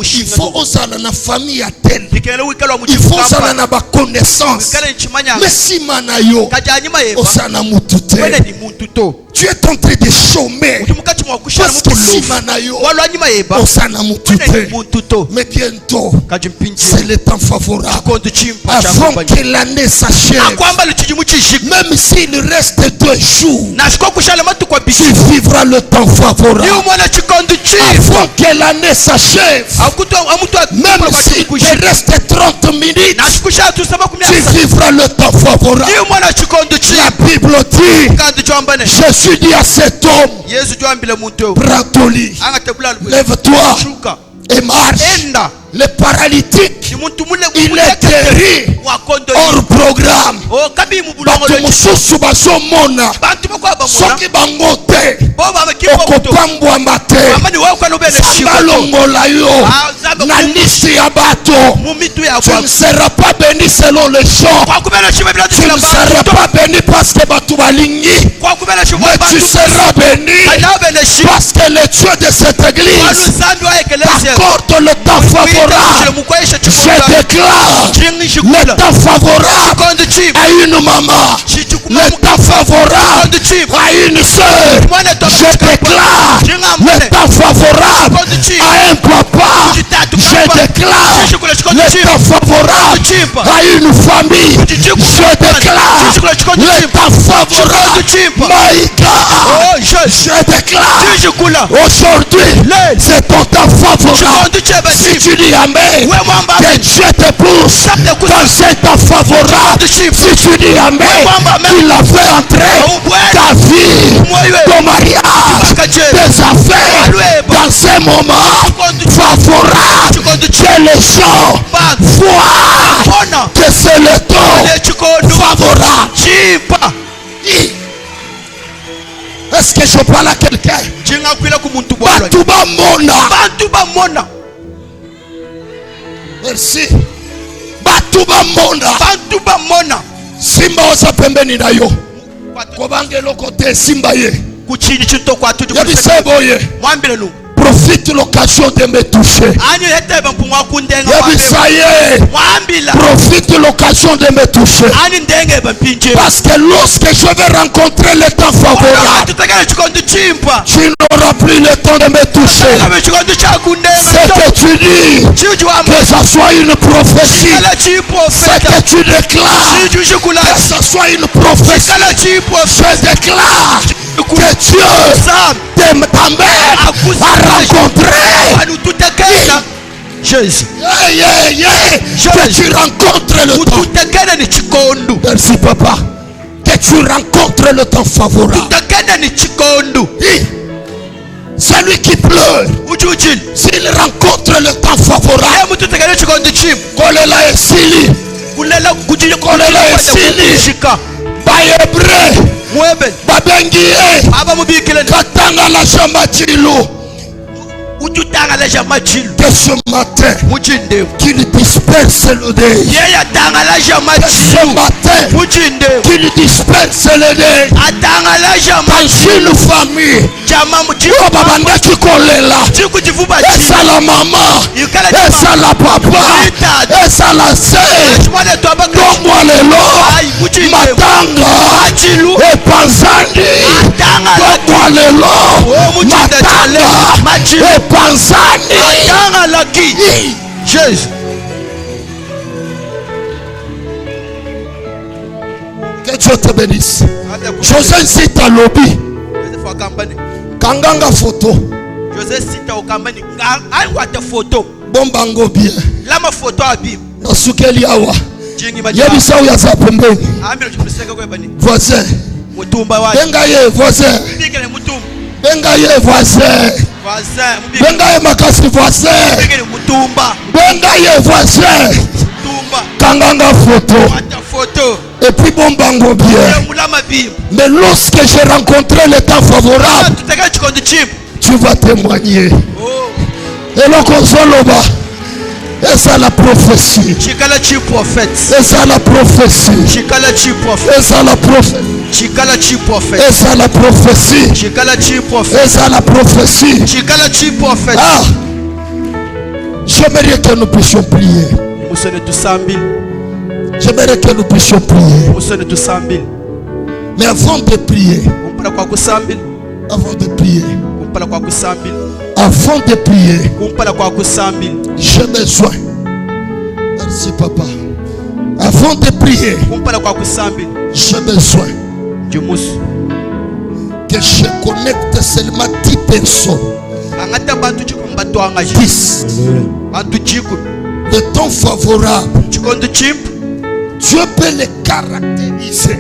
il faut Faut ozala na famille ya telle. dikela wikala Il faut ozala mujikamba. na ba connaissance. Kala nchimanya. Mais si mana yo, Kaji anyima yeba. osana mutu Wele te. ni muntu to. Tu es en train de chômer. Ujumukachi mwa kushana Parce que si mukulu. mana yo, Walo anyima yeba. osana mutu Wele ni te. muntu to. Mais bientôt, Kaji mpinji. c'est le temps favorable. Kondo chimpa Avant chamba. que l'année s'achève, Akwamba luchiji muchishika. même s'il reste 2 jours, Na shiko kushala matu kwa tu bishi. vivras le temps Ni favorable. umwana chikondo chimpa. Avant que l'année s'achève, Akuto amuto même s'il te reste 30 minutes, na shikusha tu saba kumya. tu vivras le temps favorable. Ni umwana chikondo La chimpa. Bible dit, Kandi chambane. Jésus dit à cet homme, Yesu jwambile muntu. prends ton lit, Anga tebula lu. lève-toi Shuka. et marche. Enda. Le paralytique, Ni muntu mule. il est guéri Wakondo. hors programme. O kabi mu bulongo Bato lo. mosusu bazomona Bantu bako abamona. soki bango te Bo ba kipo muto. okopambwama te, Amani wao kwa lobele shiko. balongola yo na liste ya bato. Mumitu ya Tu kwa. ne seras pas béni selon les gens. Kwa kubela shiba bila Tu ne tukila seras bantu. pas béni parce que bato balingi. Kwa kubela shiba Mais tu bantu. seras béni Kana bele shiba. parce que le Dieu de cette église Walusambi wa ekeleze. accorde le temps favorable. Je déclare le temps favorable à une maman, le temps favorable à une sœur. Je déclare le temps favorable à un papa. Je déclare le temps favorable à une famille. Je déclare le temps favorable. My God, je déclare aujourd'hui c'est ton temps favorable. Si tu dis Amen, que Dieu te pousse dans un temps favorable. Si tu dis Amen, il a fait entrer ta vie, ton mariage, tes affaires dans un moment favorable. Que les gens voient que c'est le temps favorable. Est-ce que je parle à quelqu'un? Batuba Mona. Merci. bantu bamona bantu bamona simba oza pembeni na yo kobanga eloko te simba ye kuchini chinto kwa tuju yebisebo ye mwambile nu profite l'occasion de me toucher ani hetebe mpumwa kundenga yebisaye mwambila profite l'occasion de me toucher ani ndenge bampinje parce que lorsque je vais rencontrer le temps favorable tutakana chikondo chimpa tu n'auras plus le temps de me toucher. kama chikondo cha kundenga C'est que tu dis que ça soit une prophétie, c'est que tu déclares que ça soit une prophétie. Je déclare que Dieu t'amène à rencontrer Jésus. Que tu rencontres le temps. Merci papa. Que tu rencontres le temps favorable. Celui qui pleure, s'il rencontre le temps favorable, kolela esili, kolela esili, ba hébreu, ba bengie, katanga la jamachilu. Que ce matin, qu'il disperse le dé. Que ce matin, qu'il disperse le dé. Dans une famille, babandaki kolela, esa la maman, esa la papa, esa la sœur, tomwa lelo, matanga, epanzani, tomwa lelo, matanga, epanzani. Jésus. Que Dieu te bénisse. José Nsita lobi kanganga photo. José Nsita okambani ngangwa photo. Bombango bien. Lama photo abim. Nasukeli awa. Yebisa uya za pembeni. Voisin. Mutumba wa. Benga ye voisin. Bigele mutumba. Benga ye voisin. Voisin. Benga ye makasi voisin. Bigele mutumba. Benga ye voisin. Mutumba. Kanganga photo. Photo. Et puis bombango bien. Mais lorsque j'ai rencontré le temps favorable, tu vas témoigner. Et le consoloba. Et ça la prophétie. Et ça la prophétie. Et ça la prophétie. Et ça la prophétie. Et ça la prophétie. Ah, j'aimerais que nous puissions prier. J'aimerais que nous puissions prier. Mais avant de prier, avant de prier, j'ai besoin. Merci papa. Avant de prier, j'ai besoin que je connecte seulement 10 personnes. 10. Le temps favorable, Dieu peut les caractériser.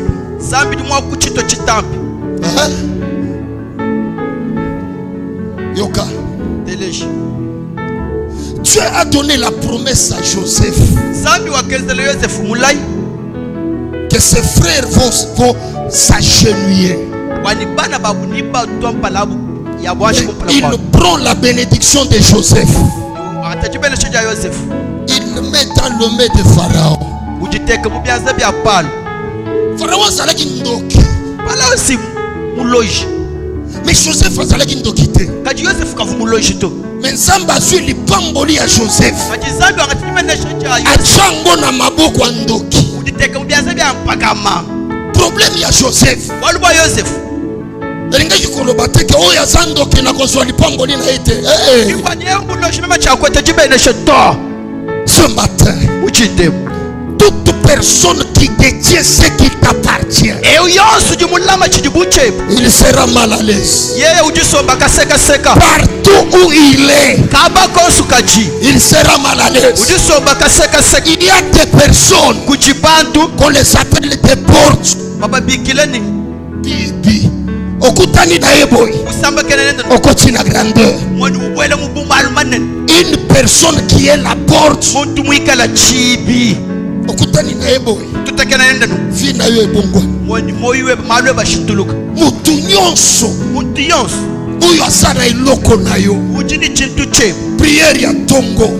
Hein? Yoka. Dieu a donné la promesse à Joseph que ses frères vont s'agenouiller. Il prend la bénédiction de Joseph. Il le met dans le main de Pharaon. Pharaon azalaki ndoki. Mais Joseph azalaki ndoki te. Mais Nzambe azwi lipamboli ya Joseph. Atyango na maboko ya ndoki. Problème ya Joseph. Elingaki koloba te ke oyo aza ndoki na kozwa lipamboli na ye te. Ce matin, toute personne qui détient ce qui t'appartient, il sera mal à l'aise. Partout où il est, il sera mal à l'aise. Il y a des personnes qu'on les appelle des portes. Bibi okutani na yeboy okoti na grandeur. Une personne qui est la porte okutani na yeboy vi na yo ebongwa. Mutu nyonso oyo aza na eloko na yo, priere ya tongo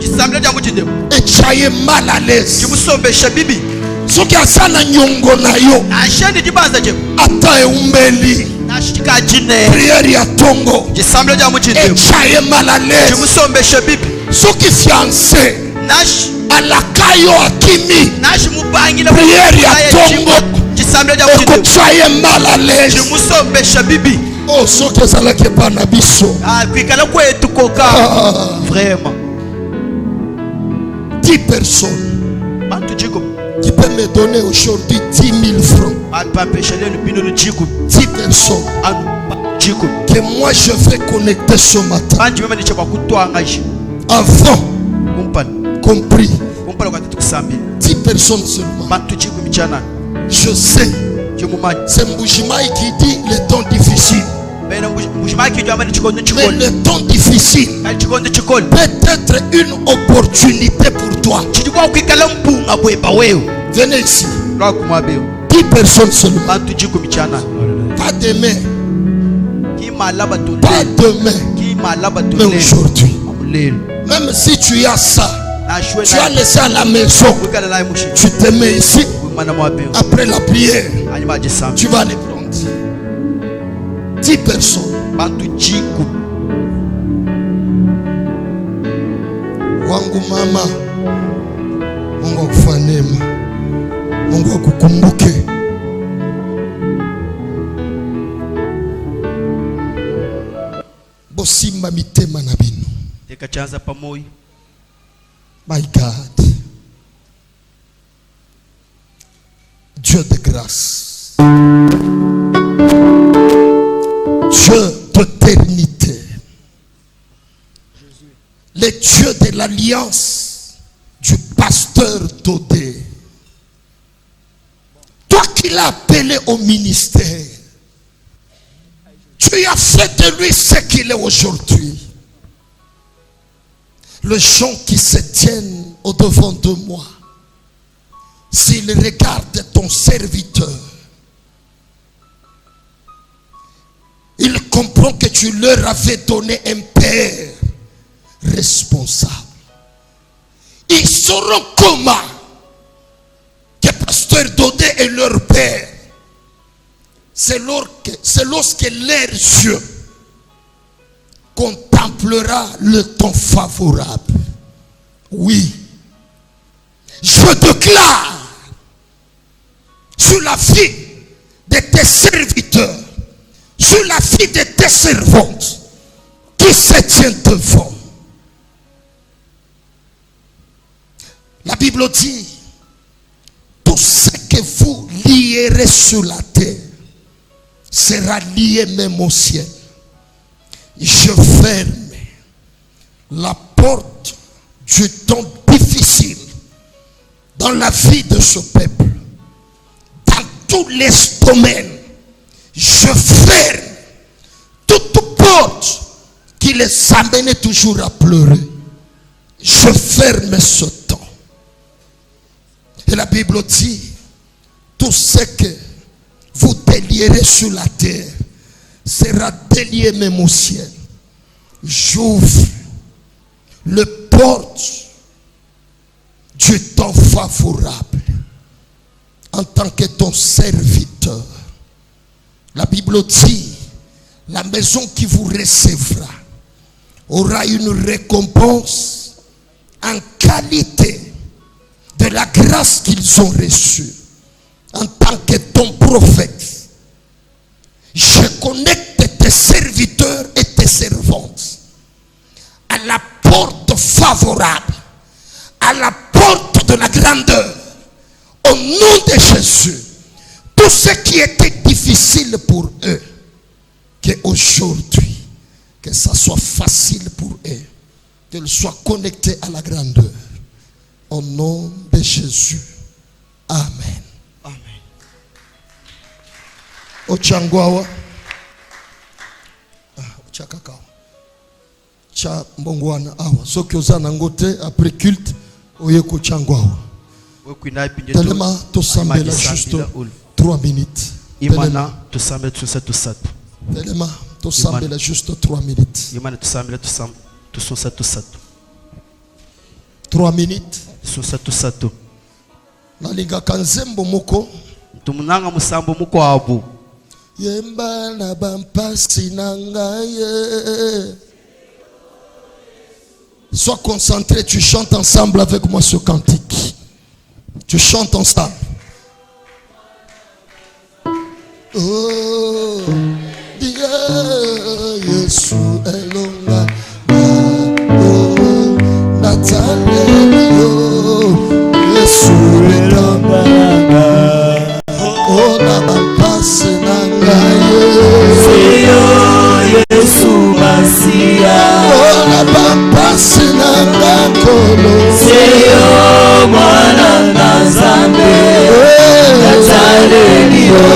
Chisamble dia muchindemo. echaye mal à l'aise. Chimusombesha bibi. Soki asana nyongo na yo Asheni dibanza je. ata eumbeli Nashika jine. prière ya tongo Chisamble dia muchindemo. echaye mal à l'aise. Chimusombesha bibi. Soki fiancé Nash alakayo akimi Nash mubangile prière ya tongo Chisamble dia muchindemo. ekochaye mal à l'aise. Chimusombesha bibi. Oh, soki ezalaki epai na biso Kwikala kwetu koka. Vraiment. 10 personnes Bantu jiko. qui peut me donner aujourd'hui 10 000 francs. Apapeshele lupino jiko. 10 personnes Jiko. que moi je vais connecter ce matin. Banji mema nichekwa kutwanga je. Avant Kumpana. compris. Kumpana kwa tukusambi. 10 personnes seulement. Bantu jiko michana. Je sais. C'est Mbujimai qui dit les temps difficiles. Mais le temps difficile peut être une opportunité pour toi. Venez ici. 10 personnes seulement. Pas demain. Pas demain. Mais aujourd'hui. Même si tu as ça, tu as laissé à la maison. Tu te mets ici. Après la prière, tu vas les prendre. 10 personnes. Wangu mama, Mungu akufanema, Mungu akukumbuke. Bosimba mitema na bino. My God, Dieu de grâce, Dieu d'éternité, le Dieu de l'alliance du pasteur Dodé, toi qui l'as appelé au ministère, tu as fait de lui ce qu'il est aujourd'hui. Les gens qui se tiennent au devant de moi, s'ils regardent ton serviteur, ils comprennent que tu leur avais donné un père responsable. Ils sauront comment que pasteur Dodé est leur père. C'est lorsque leurs yeux contemplera le temps favorable. Oui, je déclare sur la vie de tes serviteurs, sur la vie de tes servantes qui se tiennent devant. La Bible dit, tout ce que vous lierez sur la terre sera lié même au ciel. Je ferme la porte du temps difficile dans la vie de ce peuple. Dans tous les domaines, je ferme toute porte qui les amenait toujours à pleurer. Je ferme ce temps. Et la Bible dit, tout ce que vous délierez sur la terre sera délié même au ciel. J'ouvre le porte du temps favorable en tant que ton serviteur. La Bible dit, la maison qui vous recevra aura une récompense en qualité de la grâce qu'ils ont reçue. En tant que ton prophète, je connecte tes serviteurs et tes servantes à la porte favorable, à la porte de la grandeur. Au nom de Jésus, tout ce qui était difficile pour eux, que aujourd'hui, que ça soit facile pour eux, qu'ils soient connectés à la grandeur. Au nom de Jésus. Amen. Amen. Ochangwawa. Ochakakawa. Cha mbongwana awa. Soki ozana ngote après culte oye ko changwawa. Telema tosambela juste 3 minutes. Imana tusambela tusatu. Telema tosambela juste 3 minutes. Imana tusambela tusatu. 3 minutes. Susatu. Nalingaka nzembo moko. Tumunanga musambo muko abu. Yemba na bampasi na ngai. Sois concentré, tu chantes ensemble avec moi ce cantique. Tu chantes ensemble. Oh, yeah, Yesu elonga. Oh, Natalelio. Yesu elonga. Oh, na bampasi na ngai. Yesu Masia. Oh, na bampasi na ngakolo. Seyo mwana Nzambe. Natalelio.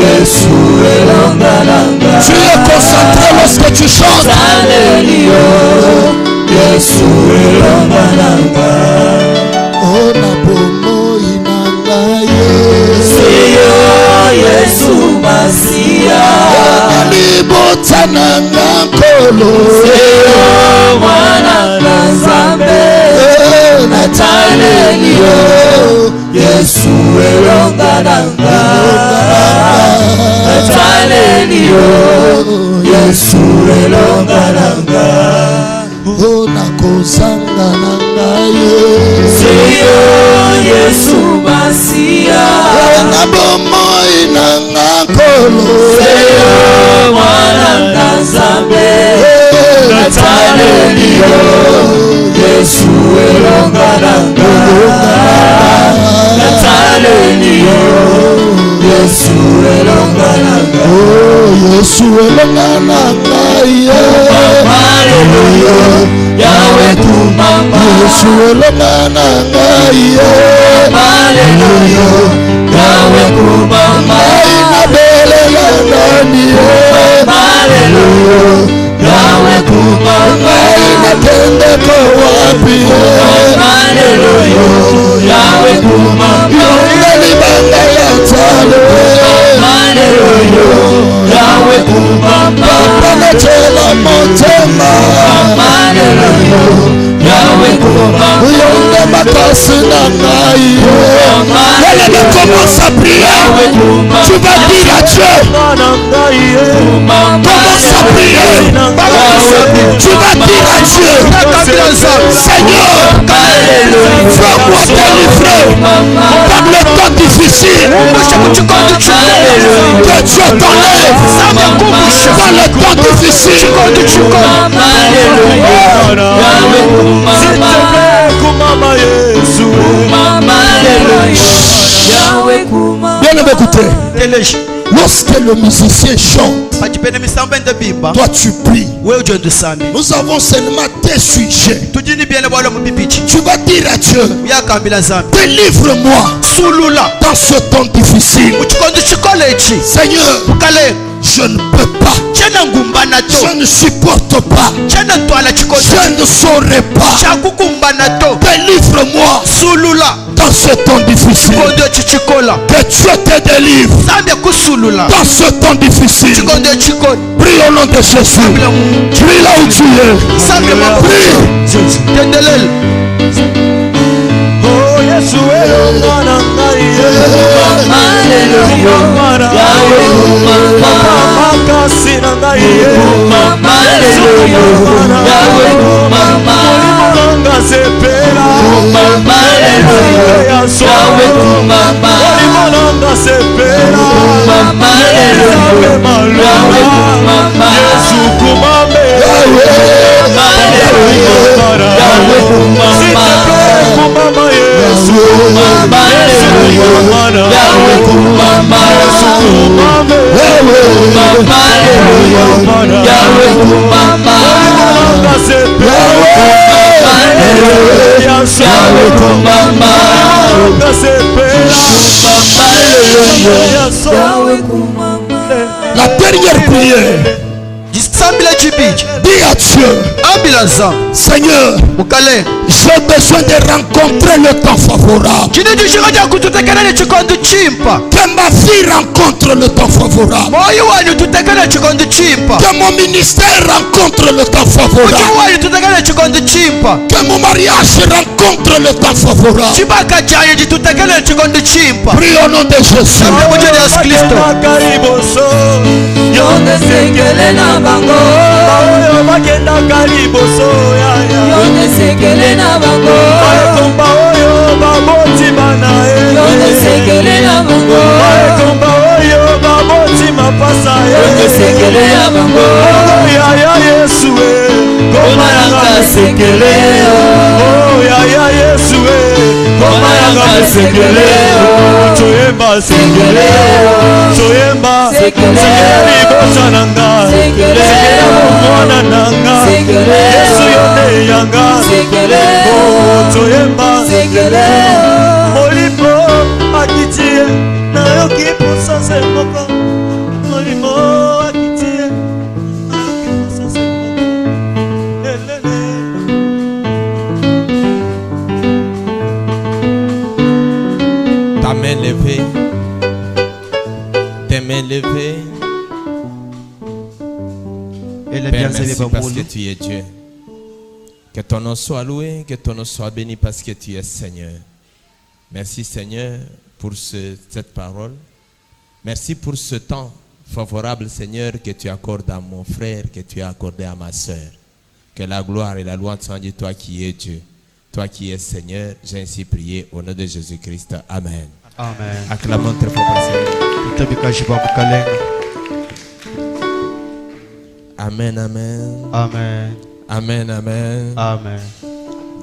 Yesu elonga nanga. Tu es concentré lorsque tu chantes. Natalelio. Yesu elonga nanga. Oh, na bomoi na ngai. Seyo Yesu Masia. Libota na ngakolo. Seyo mwana Nzambe. Natalelio. Yesu elonga nanga. Natalelio. Yesu elonga nanga. Oh, na kozanga na ngai. Seyo Yesu Masia. Na bomoi na ngakolo. Seyo mwana Nzambe. Natalelio. Yesu elonga nanga. Natalelio. Yesu elonga nanga. Oh, Yesu elonga na ngai. Haleluya. Yahweh kumama. Yesu elonga na ngai. Haleluya. Yahweh kumama. Na belela nani. Haleluya. Yahweh kumama. Na tende kwa wapi. Haleluya. Yahweh kumama. Libanga ya talo. Haleluya. Yahweh kumama. Pana tela motema. Haleluya. Yahweh kumama. Yonde makasi na ngai. Elle ne commence à prier. Tu vas dire à Dieu. Commence à prier. Tu vas dire à Dieu. Seigneur, fais-moi délivrer par le temps difficile. Que Dieu t'enlève dans le temps difficile. Bien écoutez, lorsque le musicien chante, toi tu pries. Nous avons seulement des sujets. Tu vas dire à Dieu, délivre-moi dans ce temps difficile. Seigneur, je ne peux pas. Je ne supporte pas. Je ne saurais pas. Délivre-moi dans ce temps difficile. Que Dieu te délivre dans ce temps difficile. Prie au nom de Jésus. Prie là où tu es. Prie. Oh, Yesu elonga na ngai. Haleluya. Yahweh kumama. Makasi na ngai. Haleluya. Yahweh kumama. Olimo sepela. Haleluya. Yahweh kumama. Olimo sepela. Haleluya. Yahweh kumama. Yesu kumame. Haleluya. Yahweh kumama. Kumama Yesu. Haleluya. Yahweh kumama. Haleluya. Yahweh kumama. Yahweh kumama. La dernière prière. Zambila Chibich. Dis à Dieu, Ambila Zam. Seigneur, Mukale. j'ai besoin de rencontrer le temps favorable. Chini dushiraja kututekana chikondo chimpa. Que ma vie rencontre le temps favorable. Moyo wanyu tutekana chikondo chimpa. Que mon ministère rencontre le temps favorable. Moyo wanyu tutekana chikondo chimpa. Que mon mariage rencontre le temps favorable. Chibaka chanye tutekana chikondo chimpa. Prie au nom de Jésus. Shambe mujeni Yesu Kristo. Kariboso. Yonde sekele na bango. Baoyo bakenda kariboso ya ya. Yonde sekele na bango. Baekomba oyo baboti bana e. Yonde sekele na bango. Baekomba oyo baboti mapasa e. Yonde sekele na bango. Ya ya Yesu e. Koma nanga sekele o. Oh ya ya Yesu e. Koma nanga sekele o. Choyemba sekele o. Choyemba Sekele o. libosa nanga. Sekele Sekele o. mwana nanga. Sekele o. Yesu yonde yanga. Sekele o. Oh choyemba Sekele o. Molimo akitie nayoki posase moko. Molimo akitie nayoki posase moko. Elele. Ta main levée, tes mains levées. Ele Père, bianze merci beba parce que mulu. tu es Dieu. Que ton nom soit loué, que ton nom soit béni parce que tu es Seigneur. Merci Seigneur pour cette parole. Merci pour ce temps favorable Seigneur que tu accordes à mon frère, que tu as accordé à ma soeur. Que la gloire et la louange soient de toi qui es Dieu. Toi qui es Seigneur, j'ai ainsi prié au nom de Jésus-Christ. Amen. Amen. Acclamons très fort pour le Seigneur. Tutabika jiba mukalenga. Amen, amen. Amen. Amen, amen. Amen.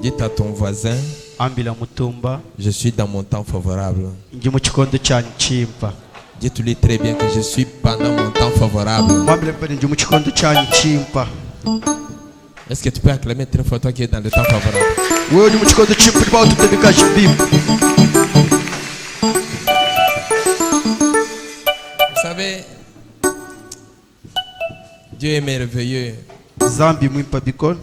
Dites à ton voisin, Ambila mutumba. je suis dans mon temps favorable. Nji mu chikondo chanyu chimpa. Dites-lui très bien que je suis pendant mon temps favorable. Mwambile mpeni nji mu chikondo chanyu chimpa. Est-ce que tu peux acclamer très fort toi qui es dans le temps favorable? Wewe ni mu chikondo chimpa ndipo tutabika jibibu. Vous savez, Dieu est merveilleux. Zambi mwimpa bikon.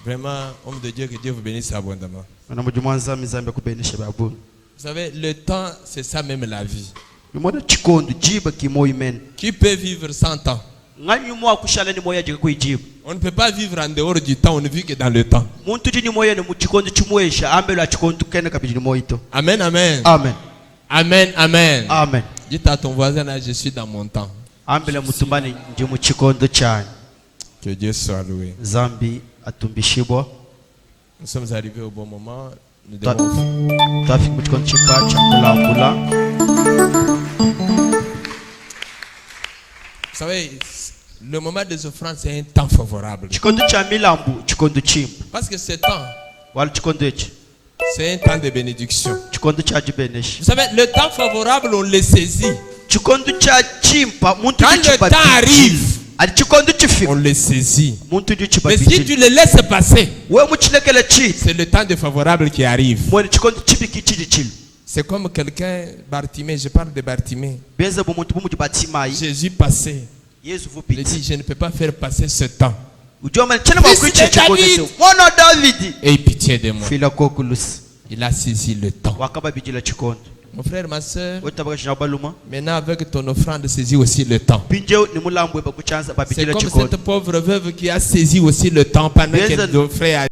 Vraiment, homme de Dieu, que Dieu vous bénisse abondamment. Na mujuma nzami zambi kubenisha babu. Vous savez, le temps, c'est ça même la vie. Yumona chikondo jiba kimoyo men. Qui peut vivre 100 ans? Nganyu mwa kushala ni moya jika kuijibu. On ne peut pas vivre en dehors du temps, on ne vit que dans le temps. Muntu jini moya ni mu chikondo chimwesha ambelo chikondo kene kabiji ni moito. Amen, amen. Amen. Amen, amen. Amen. Dites à ton voisin, là, je suis dans mon temps. Ambela mutumbani nji mu chikondo chanyu. Que Dieu soit loué. Zambi atumbishibwa. Nous sommes arrivés au bon moment. Nous Ta- devons... Tafik mu chikondo chipa cha kula. Vous savez, le moment des offrandes, c'est un temps favorable. Chikondo cha milambu chikondo chimpa. Parce que ce temps, Wala chikondo echi. c'est un temps de bénédiction. Chikondo cha jibeneshi. Vous savez, le temps favorable, on le saisit. Chikondo cha chimpa muntu Quand le chipa. temps arrive, Ali chikondo chifi. on le saisit. Muntu chipa. Mais si tu le laisses passer, We mu chilekele chi. c'est le temps défavorable qui arrive. Mwene chikondo chipi kichili chili. C'est comme quelqu'un, Bartimée, je parle de Bartimée. Benza bumuntu bumu jibatimai. Jésus passait. Yesu Il vupiti. dit, je ne peux pas faire passer ce temps. Ujua mani chene mwa Fils kuichi de chikondo David. chipi. Mwana David. Aie pitié de moi. Fila kokulusi. Il a saisi le temps. Wakaba bijila chikondo. Mon frère, ma soeur, Wetabaka chinabaluma. maintenant avec ton offrande, saisis aussi le temps. Pinje ni mulambu bakuchanza C'est babijila comme chikondo. cette pauvre veuve qui a saisi aussi le temps pendant Bien, qu'elle offrait à